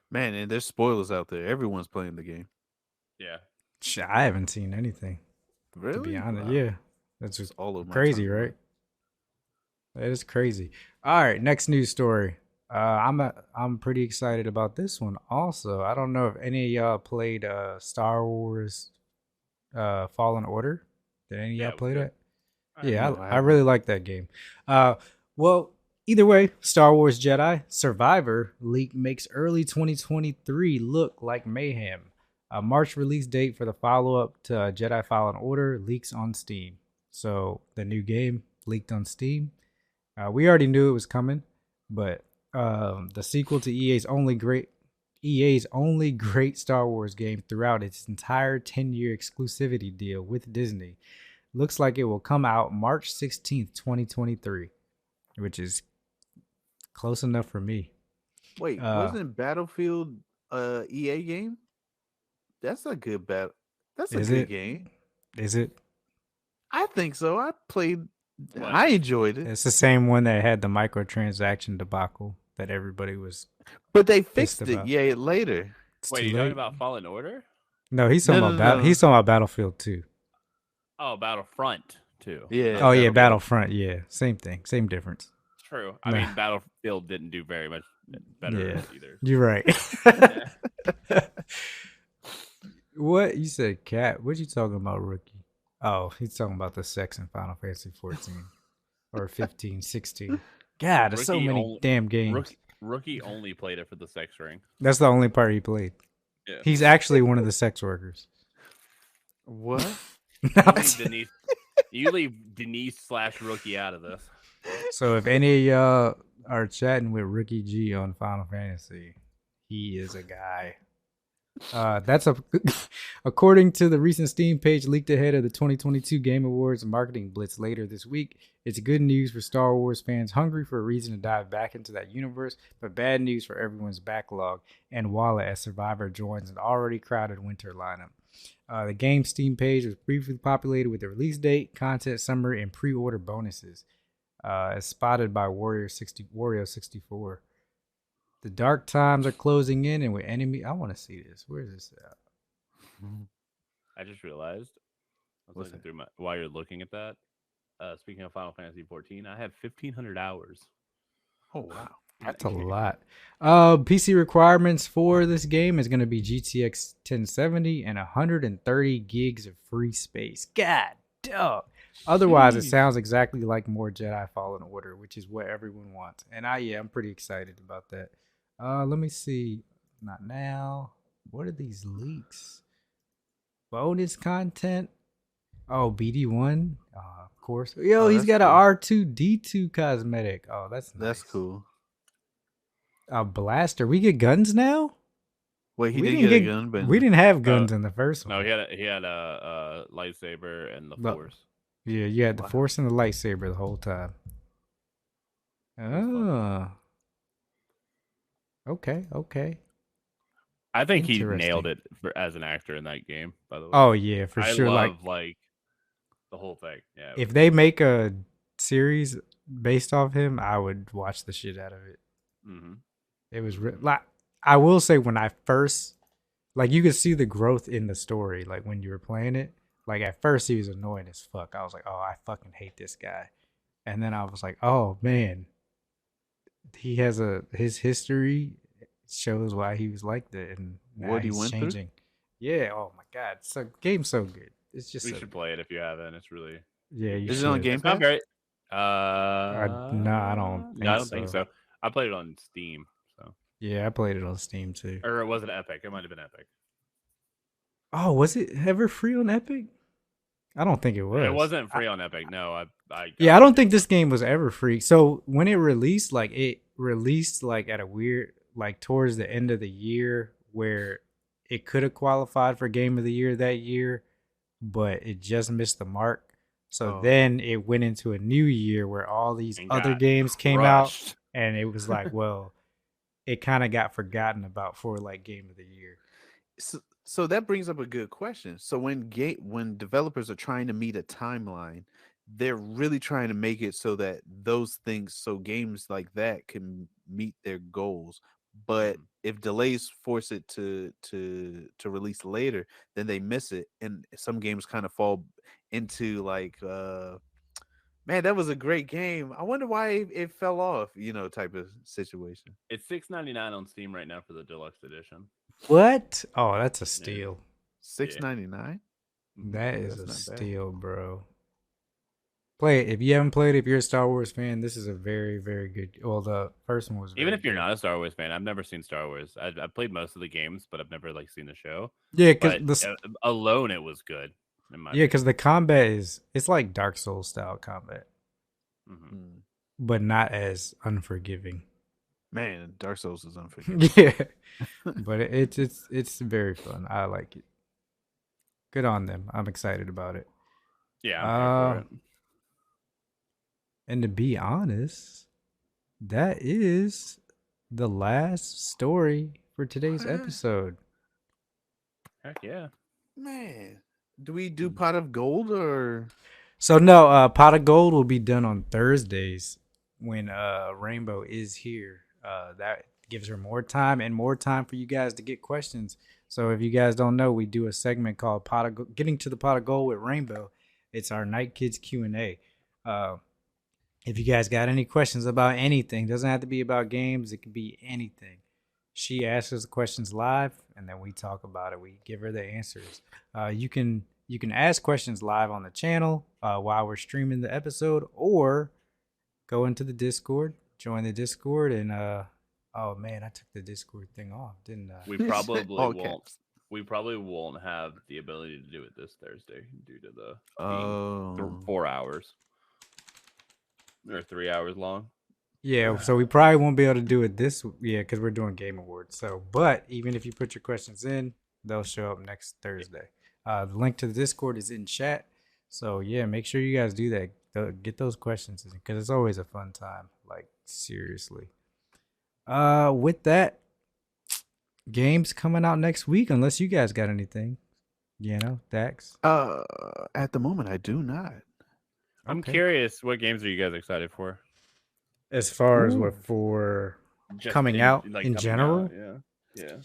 Man, and there's spoilers out there. Everyone's playing the game. Yeah. I haven't seen anything. Really? To be honest, Wow. yeah, that's just All of my crazy, timeline. right? That is crazy. All right, next news story. I'm pretty excited about this one. Also, I don't know if any of y'all played Star Wars Fallen Order. Did any of Yeah, y'all it was play good. that? Yeah, No, I I really like that game. Well, either way, Star Wars Jedi Survivor leak makes early 2023 look like mayhem. A March release date for the follow-up to Jedi Fallen Order leaks on Steam. So the new game leaked on Steam. We already knew it was coming, but the sequel to EA's only great Star Wars game throughout its entire 10-year exclusivity deal with Disney looks like it will come out March 16th, 2023, which is close enough for me. Wait, wasn't Battlefield EA game? That's a good battle. That's a Is good it? game. Is it? I think so. I played. What? I enjoyed it. It's the same one that had the microtransaction debacle that everybody was. But they fixed it. about. Yeah, later. It's Wait, too you talking late. about Fallen Order? No, he's talking No, about no, no. He's talking about Battlefield 2. Oh, Battlefront too. Yeah. Oh yeah, Battlefield. Battlefront. Yeah, same thing, same difference. True. I Nah. mean, Battlefield didn't do very much better Yeah. either. You're right. What you said, Cat? What you talking about, rookie? Oh, he's talking about the sex in Final Fantasy 14 or 15, 16. God, there's so Rookie many only- damn games. Rookie only played it for the sex ring. That's the only part he played. Yeah. He's actually one of the sex workers. What? You leave Denise / Rookie out of this. So if any of y'all are chatting with Rookie G on Final Fantasy, he is a guy. That's according to the recent Steam page leaked ahead of the 2022 Game Awards marketing blitz later this week. It's good news for Star Wars fans hungry for a reason to dive back into that universe, but bad news for everyone's backlog and wallet as Survivor joins an already crowded winter lineup. The game's Steam page was briefly populated with the release date, content summary, and pre-order bonuses, as spotted by Wario64. The dark times are closing in, and with enemy, I want to see this. Where is this at? I just realized I was What's looking that? through my while you're looking at that. Speaking of Final Fantasy 14, I have 1,500 hours. Oh wow. That's a lot. PC requirements for this game is going to be GTX 1070 and 130 gigs of free space. God, dog. Otherwise, it Jeez. sounds exactly like more Jedi Fallen Order, which is what everyone wants. And I'm pretty excited about that. Let me see. Not now. What are these leaks? Bonus content. Oh, BD1. Of course. Yo, Oh, he's that's got an cool. R2D2 cosmetic. Oh, that's nice. That's cool. A blaster. We get guns now? Wait, he We did didn't get a gun, but We didn't have guns in the first one. No, he had a lightsaber and the Look. Force. Yeah, you had the Wow. Force and the lightsaber the whole time. Oh. Okay. I think he nailed Interesting. it as an actor in that game. By the way, Oh yeah, for I sure. love like the whole thing. Yeah, if they make a series based off him, I would watch the shit out of it. mm-hmm. It was like, I will say, when I first, like, you could see the growth in the story. Like when you were playing it, like at first he was annoying as fuck. I was like, oh, I fucking hate this guy. And then I was like, oh man, he has his history shows why he was like that, and now what he he's went through? changing. Yeah. Oh my god, so game's so good. It's just We so should good. play it if you haven't. It's really Yeah, you Is it should. on Game it's not Pass? very. No, I don't think No, I don't think so. I played it on Steam, so Yeah, I played it on Steam too. or it wasn't Epic. It might have been Epic. Oh, was it ever free on Epic? I don't think it was. It wasn't free on Epic. No, I got Yeah, I it don't on think Game this game was ever free. So when it released like at a weird, like towards the end of the year, where it could have qualified for Game of the Year that year, but it just missed the mark. So Oh. then it went into a new year where all these And other got games came out, crushed. and it was like, well, it kind of got forgotten about for like Game of the Year. So that brings up a good question. So when developers are trying to meet a timeline, they're really trying to make it so that so games like that can meet their goals. But if delays force it to release later, then they miss it, and some games kind of fall into like, man, that was a great game. I wonder why it fell off, type of situation. It's $6.99 on Steam right now for the deluxe edition. What? Oh, that's a steal. $6.99. That Oh, is that's a not bad. steal, bro. Play it. If you haven't played it, if you're a Star Wars fan, this is a very, very good. Well, the first one was very Even if you're good. not a Star Wars fan, I've never seen Star Wars. I've played most of the games, but I've never like seen the show. Yeah, But because alone, it was good. In my opinion. because the combat it's like Dark Souls style combat, Mhm. but not as unforgiving. Man, Dark Souls is unforgiving. Yeah, but it's very fun. I like it. Good on them. I'm excited about it. Yeah, I'm here for it. And to be honest, that is the last story for today's What? episode. Heck yeah. Man, do we do Pot of Gold or? So no, Pot of Gold will be done on Thursdays when Rainbow is here. That gives her more time and more time for you guys to get questions. So if you guys don't know, we do a segment called Getting to the Pot of Gold with Rainbow. It's our Night Kids Q&A. If you guys got any questions about anything, doesn't have to be about games, it could be anything. She asks us the questions live, and then we talk about it. We give her the answers. You can ask questions live on the channel while we're streaming the episode, or go into the Discord, join the Discord, and Oh man, I took the Discord thing off, didn't I? We probably All won't. caps. We probably won't have the ability to do it this Thursday due to the being Oh, 4 hours or 3 hours long. Yeah, so we probably won't be able to do it this. Yeah, because we're doing Game Awards. So, but even if you put your questions in, they'll show up next Thursday. The link to the Discord is in chat. So yeah, make sure you guys do that. Get those questions in because it's always a fun time. Like seriously. With that, games coming out next week. Unless you guys got anything, Dax. at the moment, I do not. I'm Okay. curious, what games are you guys excited for? As far as Ooh. what for Just coming out in coming general. out, yeah.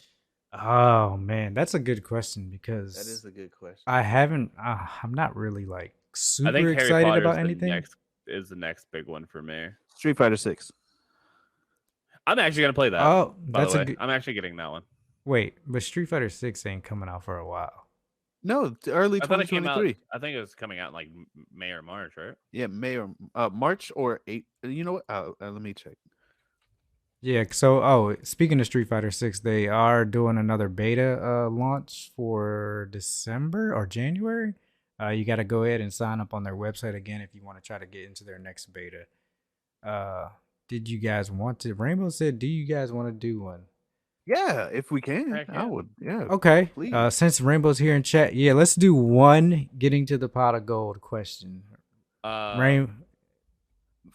Oh man, that's a good question because That is a good question. I haven't. I'm not really like I super think Harry excited Potter about anything. is the next big one for me. Street Fighter 6. I'm actually gonna play that. Oh, By that's the a way, good. I'm actually getting that one. Wait, but Street Fighter 6 ain't coming out for a while. No, early I thought it came out. 2023. I think it was coming out in like May or March, right? Yeah, May or March or 8. You know what? Let me check. Yeah. So, speaking of Street Fighter 6, they are doing another beta launch for December or January. You got to go ahead and sign up on their website again if you want to try to get into their next beta. Did you guys want to? Rainbow said, "Do you guys want to do one?" Yeah, if we can, Heck I yeah. would. Yeah. Okay. Please. Since Rainbow's here in chat, yeah, let's do one getting to the pot of gold question. Rain.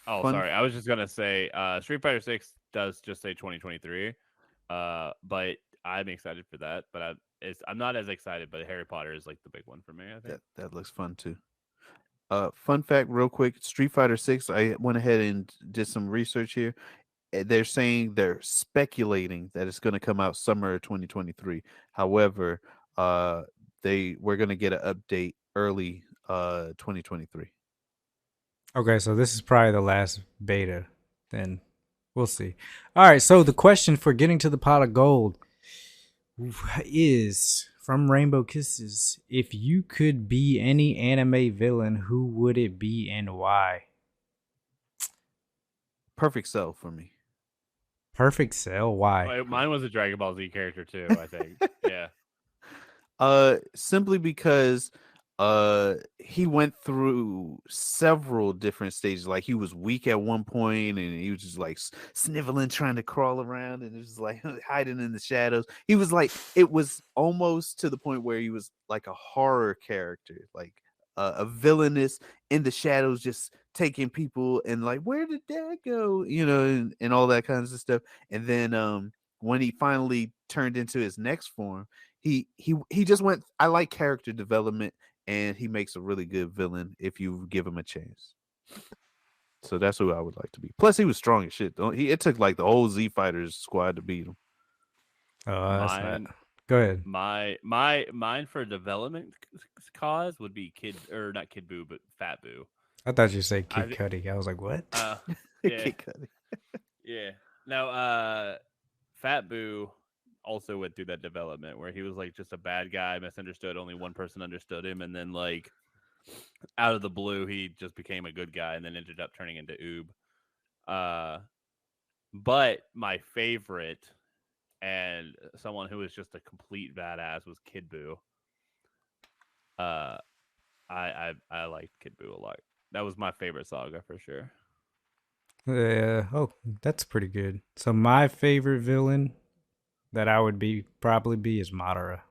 Oh, Fun- sorry. I was just gonna say, Street Fighter 6 does just say 2023. But I'm excited for that. But I'm not as excited. But Harry Potter is like the big one for me, I think. That looks fun too. Fun fact, real quick: Street Fighter 6. I went ahead and did some research here. They're saying they're speculating that it's going to come out summer of 2023. However, we're going to get an update early 2023. Okay, so this is probably the last beta. Then we'll see. All right, so the question for getting to the pot of gold is from Rainbowkisses. If you could be any anime villain, who would it be and why? Perfect Cell for me. Perfect Cell. Why? Mine was a Dragon Ball Z character too, I think. Yeah. Simply because he went through several different stages. Like he was weak at one point and he was just like sniveling, trying to crawl around, and it was like hiding in the shadows. He was like, it was almost to the point where he was like a horror character, like a villainous in the shadows, just taking people and like, where did that go, and all that kinds of stuff. And then when he finally turned into his next form, he just went. I like character development, and he makes a really good villain if you give him a chance. So that's who I would like to be. Plus, he was strong as shit. It took like the whole Z Fighters squad to beat him. Oh, that's not. Go ahead. Mine for development cause would be not Kid Buu, but Fat Buu. I thought you said Kid Cudi. I was like, what? Yeah. Kid Cudi. Yeah. No, Fat Buu also went through that development where he was like just a bad guy, misunderstood. Only one person understood him, and then like out of the blue, he just became a good guy, and then ended up turning into Oob. But my favorite and someone who was just a complete badass was Kid Buu. I liked Kid Buu a lot. That was my favorite saga for sure. Oh, that's pretty good. So my favorite villain that I would probably be is Madara.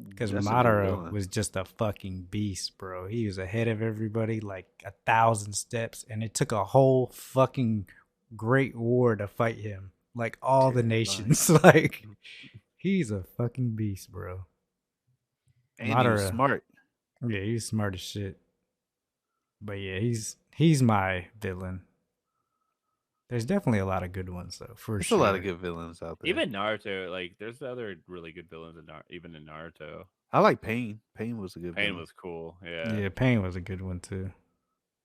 Because Madara was just a fucking beast, bro. He was ahead of everybody like 1,000 steps, and it took a whole fucking great war to fight him. Like all the nations. Like he's a fucking beast, bro. And Madara, he was smart. Yeah, he's smart as shit. But yeah, he's my villain. There's definitely a lot of good ones though, for sure. There's a lot of good villains out there. Even Naruto, like there's other really good villains even in Naruto. I like Pain. Pain was a good Pain villain. was cool. Yeah. Yeah, Pain was a good one too.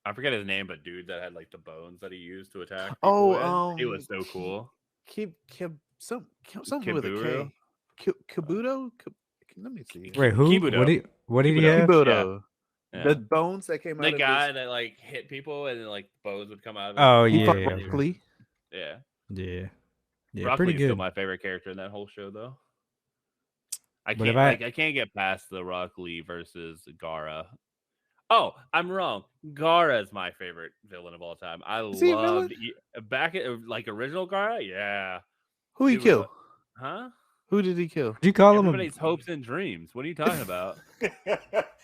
I forget his name, but dude that had like the bones that he used to attack people he was so cool. Something with a K. Kabuto? Let me see. Wait, who? Kibudo. What did he have? Kibudo. Yeah. The bones that came out of the guy that like hit people and then like bones would come out of him. Oh he yeah. fought Rock Lee. Yeah. Yeah. Yeah, Rock pretty Lee's still good. my favorite character in that whole show, though. I But if can't I I can't get past the Rock Lee versus Gara. Oh, I'm wrong. Gara's my favorite villain of all time. I Is he a villain? loved back at like original Gara. Yeah, Who he dude was kill? like, huh? Who did he kill? would you call him Everybody's hopes and dreams. What are you talking about?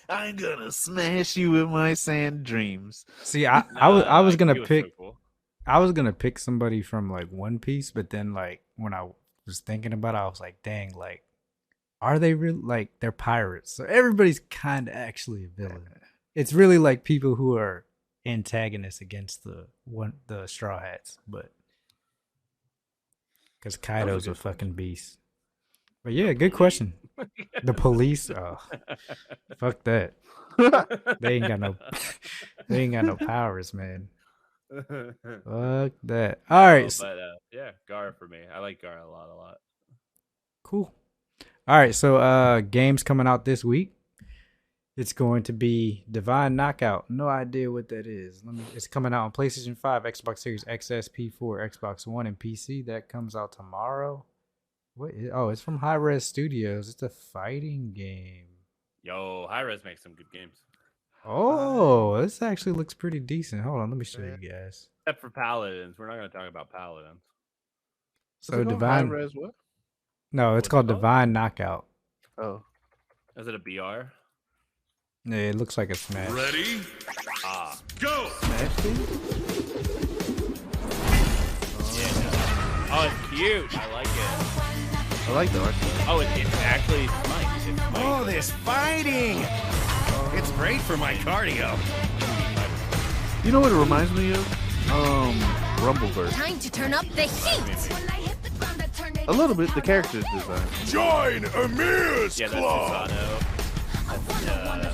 I'm gonna smash you with my sand dreams. See, I was gonna he was pick so cool. I was gonna pick somebody from like One Piece, but then like when I was thinking about it, I was like, dang, like are they really like they're pirates? So everybody's kind of actually a villain. It's really like people who are antagonists against the Straw Hats, but because Kaido's a fucking beast. But yeah, good question. The police, oh, fuck that. They ain't got no powers, man. Fuck that. All right, But yeah, Gara for me. I like Gara a lot. cool. All right, so games coming out this week. It's going to be Divine Knockout. No idea what that is. It's coming out on PlayStation 5, Xbox Series XS, P4, Xbox One, and PC. That comes out tomorrow. It's from High Res Studios. It's a fighting game. Yo, High Res makes some good games. Oh, this actually looks pretty decent. Hold on, let me show you guys. Except for Paladins. We're not going to talk about Paladins. So Divine. Res what? No, it's What's it called called? Divine Knockout. Oh, Is it a BR? Yeah, it looks like a Smash. Ready? Go! Smash team? Oh, it's cute. I like it. I like the art style. Oh, it's actually Smite. It's Smite. Oh, this fighting! It's great for my cardio. You know what it reminds me of? Rumbleverse. Time to turn up the heat. A little bit. The character design. Join Amir's Yeah, that's club! Susano.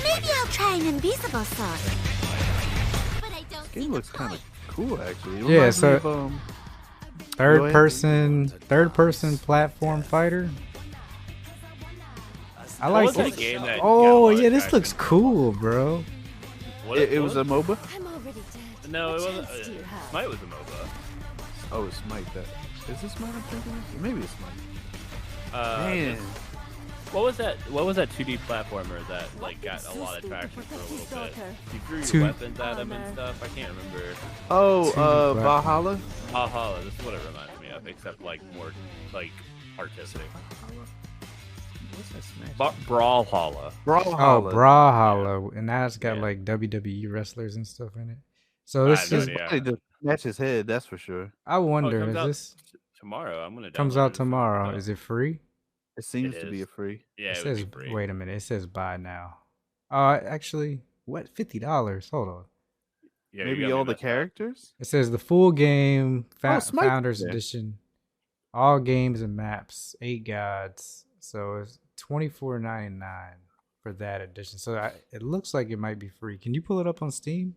Maybe I'll try an invisible sword. But I don't Game looks kind of cool, actually. It Yeah, reminds me so- of, Third ahead. person platform fighter. I What like was that it. game that got a Oh lot of yeah, this traction? looks cool, bro. What it was a MOBA. I'm already dead. No, it What wasn't. chance do you have? Smite was a MOBA. Oh, it's Smite. That is this Smite I'm thinking of? Maybe it's Smite. Man, What was that? What was that 2D platformer that like got a lot of traction for a little bit? You threw your Two- weapons at them and stuff. I can't remember. oh, 2D Valhalla. Haha, this is what it reminds me of, except like more like artistic. What's that Smash? Brawlhalla. Oh, Brawlhalla. Brawlhalla, and now it's got Yeah. like WWE wrestlers and stuff in it. So I this have no is. idea. Somebody just smash his head. That's for sure. I wonder, comes is out this Tomorrow, I'm gonna. comes download out it as soon as it tomorrow? comes Is out. it free? It seems It to be is. a free. Yeah, It it would says. be free. Wait a minute. It says buy now. Actually, what? $50? Hold on. Yeah, you Maybe got me all the messed up. characters. It says the full game Smite's Founders there. Edition, all games and maps, 8 gods. So it's $24.99 for that edition. So it looks like it might be free. Can you pull it up on Steam?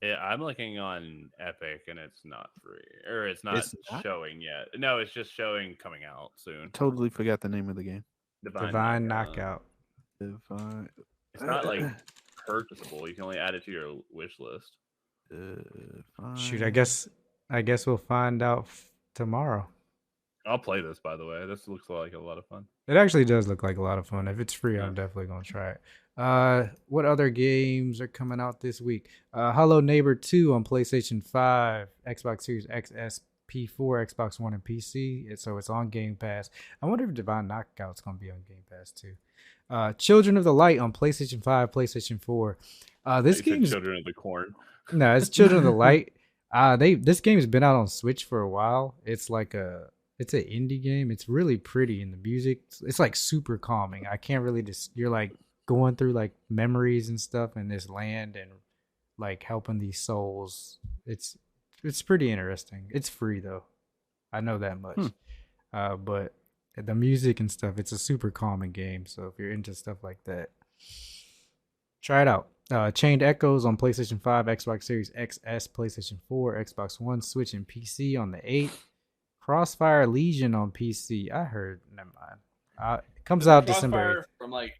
Yeah, I'm looking on Epic and it's not free, or it's not It's not? showing yet. No, it's just showing coming out soon. Totally forgot the name of the game. Divine Knockout. Divine. It's not like purchasable. You can only add it to your wish list. Shoot, I guess we'll find out tomorrow. I'll play this, by the way. This looks like a lot of fun. It actually does look like a lot of fun. If it's free, Yeah. I'm definitely gonna try it. What other games are coming out this week? Hello Neighbor 2 on PlayStation 5, Xbox Series XS, P4, Xbox One, and PC. So it's on Game Pass. I wonder if Divine Knockout's gonna be on Game Pass too. Children of the Light on PlayStation 5, PlayStation 4. This You said game is Children of the Corn. no, it's Children of the Light. This game has been out on Switch for a while. It's an indie game. It's really pretty, and the music, it's like super calming. I can't really you're like going through like memories and stuff in this land and like helping these souls. It's pretty interesting. It's free though. I know that much. But the music and stuff, it's a super calming game. So if you're into stuff like that, try it out. Chained Echoes on PlayStation 5, Xbox Series XS, PlayStation 4, Xbox One, Switch, and PC on the 8th. Crossfire Legion on PC. I heard. Never mind. It comes out December 8th. from like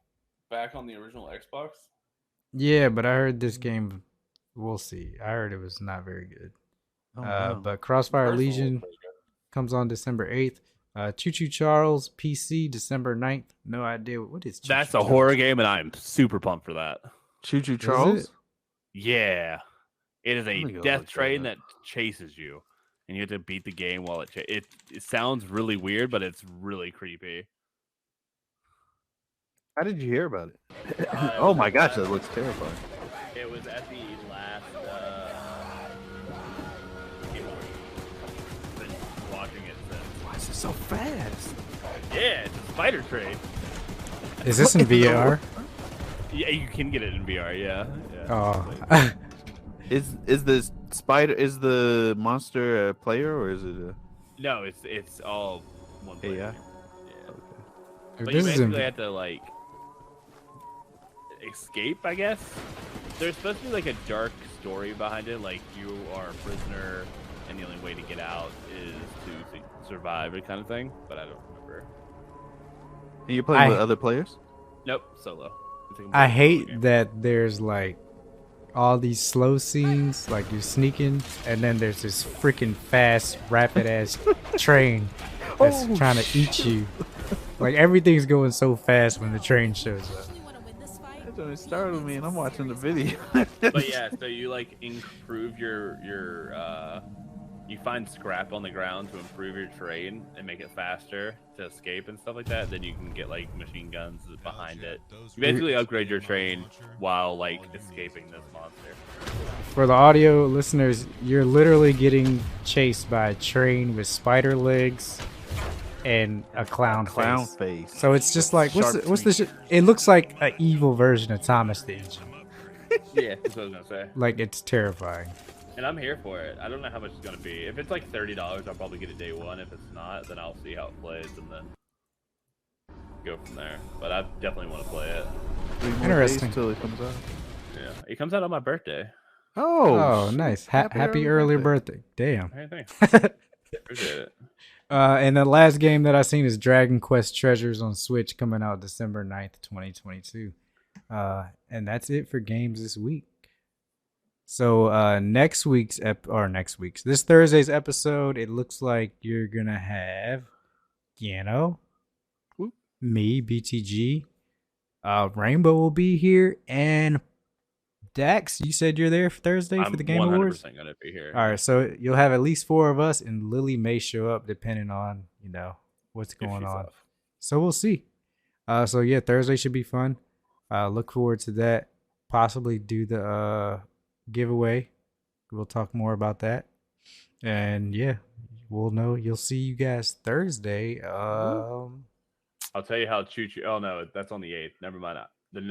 back on the original Xbox. Yeah, but I heard this game. We'll see. I heard it was not very good. Oh, wow. But Crossfire First one was Legion pretty good. comes on December 8th. Choo Choo Charles PC December 9th. No idea what is. Choo That's Choo a Charles? horror game, and I'm super pumped for that. Choo Choo it? Charles. Yeah, it is Let a me go death look that train up. that chases you, and you have to beat the game while it sounds really weird, but it's really creepy. How did you hear about it? Uh, Oh my gosh, that looks terrifying. It was at the last. Game Awards. Been watching it since. Why is it so fast? Yeah, it's a spider train. Is this in VR? Yeah, you can get it in VR. Yeah. Oh, Is the monster a player or is it a No, it's all one player. AI? Yeah. if But you this is in basically have to like escape, I guess. There's supposed to be like a dark story behind it, like you are a prisoner and the only way to get out is to survive, it kind of thing. But I don't remember. And you're playing with I- other players? Nope, solo. It's a completely I solo hate game. that there's like all these slow scenes, like you're sneaking, and then there's this freaking fast, rapid ass train that's trying to eat you. Like everything's going so fast when the train shows up. That don't startle me, and I'm watching the video. But yeah, so you like improve your you find scrap on the ground to improve your train and make it faster to escape and stuff like that. Then you can get like machine guns behind it. You basically upgrade your train while like escaping this monster. For the audio listeners, you're literally getting chased by a train with spider legs and a clown Clown face. face. So it's just like what's Sharp the shit? It looks like an evil version of Thomas the Engine. Yeah, that's what I was gonna say. Like it's terrifying. And I'm here for it. I don't know how much it's gonna be. If it's like $30, I'll probably get it day one. If it's not, then I'll see how it plays and then go from there. But I definitely want to play it. 3 more Interesting. days till it comes out. Yeah, it comes out on my birthday. Oh, shit. nice. Happy early birthday. Damn. Hey, thanks. Appreciate it. And the last game that I seen is Dragon Quest Treasures on Switch coming out December 9th, 2022. And that's it for games this week. So this Thursday's episode, it looks like you're gonna have Yano, Whoop. me, BTG, Rainbow will be here, and Dax, you said you're there for Thursday for the Game 100% Awards? gonna be here. All right, so you'll have at least 4 of us, and Lily may show up depending on, what's If going she's on. off. So we'll see. So yeah, Thursday should be fun. Look forward to that. Possibly do the giveaway. We'll talk more about that. And yeah, we'll know. You'll see you guys Thursday. I'll tell you how Choo Choo. Oh no, that's on the 8th. Never mind. The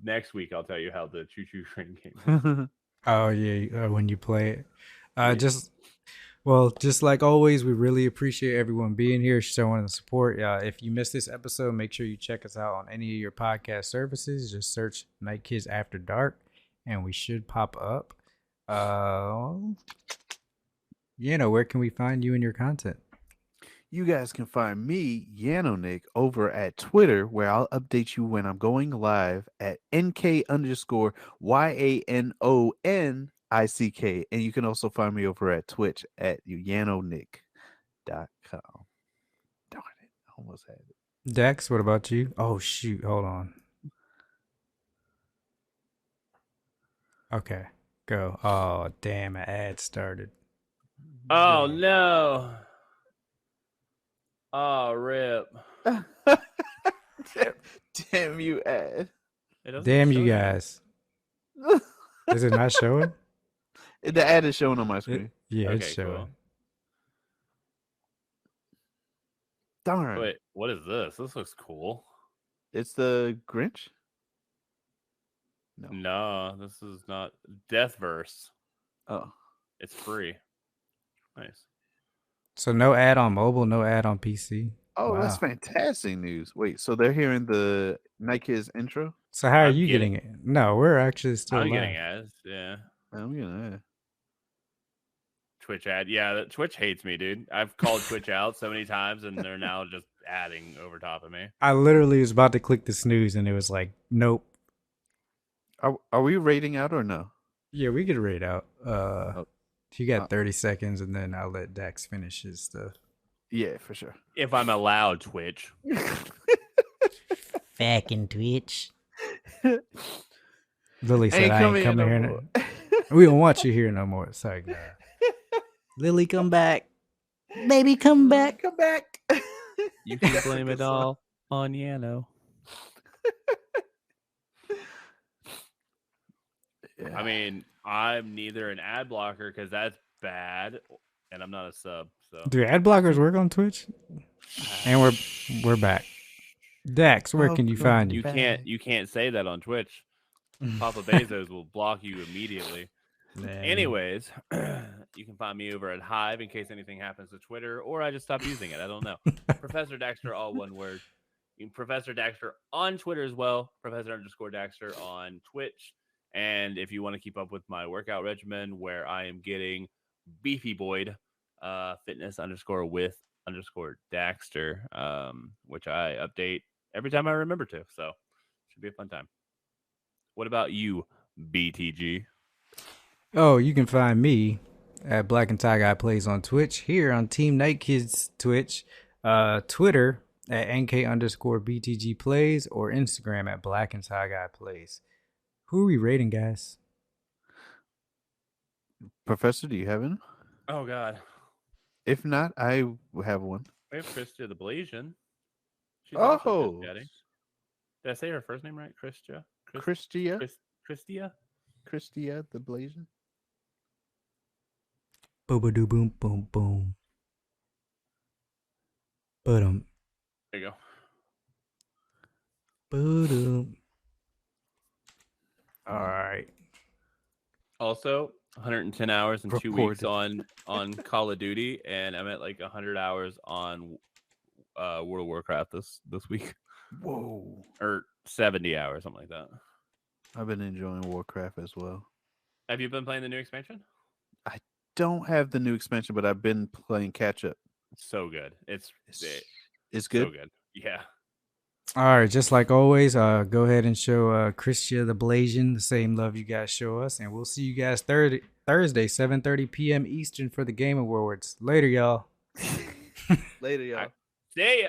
next week, I'll tell you how the Choo Choo Train game is. Oh yeah, when you play it. Just like always, we really appreciate everyone being here, showing the support. If you missed this episode, make sure you check us out on any of your podcast services. Just search Night Kids After Dark, and we should pop up. Where can we find you and your content? You guys can find me, Yanonick, over at Twitter, where I'll update you when I'm going live at NK_YANONICK. And you can also find me over at Twitch at Yanonick.com. Darn it. I almost had it. Dex, what about you? Oh, shoot. Hold on. Okay. Go. Oh, damn. An ad started. Oh no! Oh rip! Damn you, Ed. It doesn't Damn show you guys. Is it not showing? The ad is showing on my screen. Yeah, it's Okay, showing. cool. Darn. Wait, what is this? This looks cool. It's the Grinch? No, this is not Deathverse. Oh. It's free. Nice. So no ad on mobile, no ad on PC. Oh, that's Wow. fantastic news. Wait, so they're hearing the Night Kids intro? So how are I'm you getting it? No, we're actually still I'm live. getting ads. Yeah. I'm gonna. Twitch ad. Yeah, that Twitch hates me, dude. I've called Twitch out so many times, and they're now just adding over top of me. I literally was about to click the snooze, and it was like, nope. Are we rating out or no? Yeah, we could rate out. You got uh, 30 seconds, and then I'll let Dax finish his stuff. Yeah, for sure. If I'm allowed, Twitch. Fucking Twitch. Lily said, Ain't I ain't coming no here. more. We don't want you here no more. It's like, nah. Lily, come back. Baby, come back. Come back. You can That's a blame good it all on Yano. Yeah. I mean, I'm neither an ad blocker because that's bad, and I'm not a sub. So Do ad blockers work on Twitch? And we're back. Dax, where can you find you? you can't say that on Twitch. Papa Bezos will block you immediately. Anyways, you can find me over at Hive in case anything happens to Twitter, or I just stopped using it. I don't know. Professor Daxter, all one word. You can Professor Daxter on Twitter as well. Professor_Daxter on Twitch. And if you want to keep up with my workout regimen, where I am getting beefy boyd, fitness_with_Daxter, which I update every time I remember to. So should be a fun time. What about you, BTG? Oh, you can find me at Black and Tie Guy Plays on Twitch, here on Team Night Kids Twitch, Twitter at NK_BTG Plays, or Instagram at Black and Tie Guy Plays. Who are we rating, guys? Professor, do you have one? Oh, God. If not, I have one. We have Christia the Blasian. She's Oh. also good chatting. Did I say her first name right? Christia? Christia? Christia? Christia the Blazing. Boom, boom, boom, boom. Boom. There you go. Boom. All right. Also, 110 hours in 2 weeks Reported. on Call of Duty, and I'm at like 100 hours on World of Warcraft this week. Whoa. Or 70 hours, something like that. I've been enjoying Warcraft as well. Have you been playing the new expansion? I don't have the new expansion, but I've been playing catch up. It's so good. It's good. So good. Yeah. All right, just like always, go ahead and show Christia the Blasian the same love you guys show us, and we'll see you guys Thursday, 7:30 p.m. Eastern for the Game Awards. Later, y'all. Later, y'all. See ya.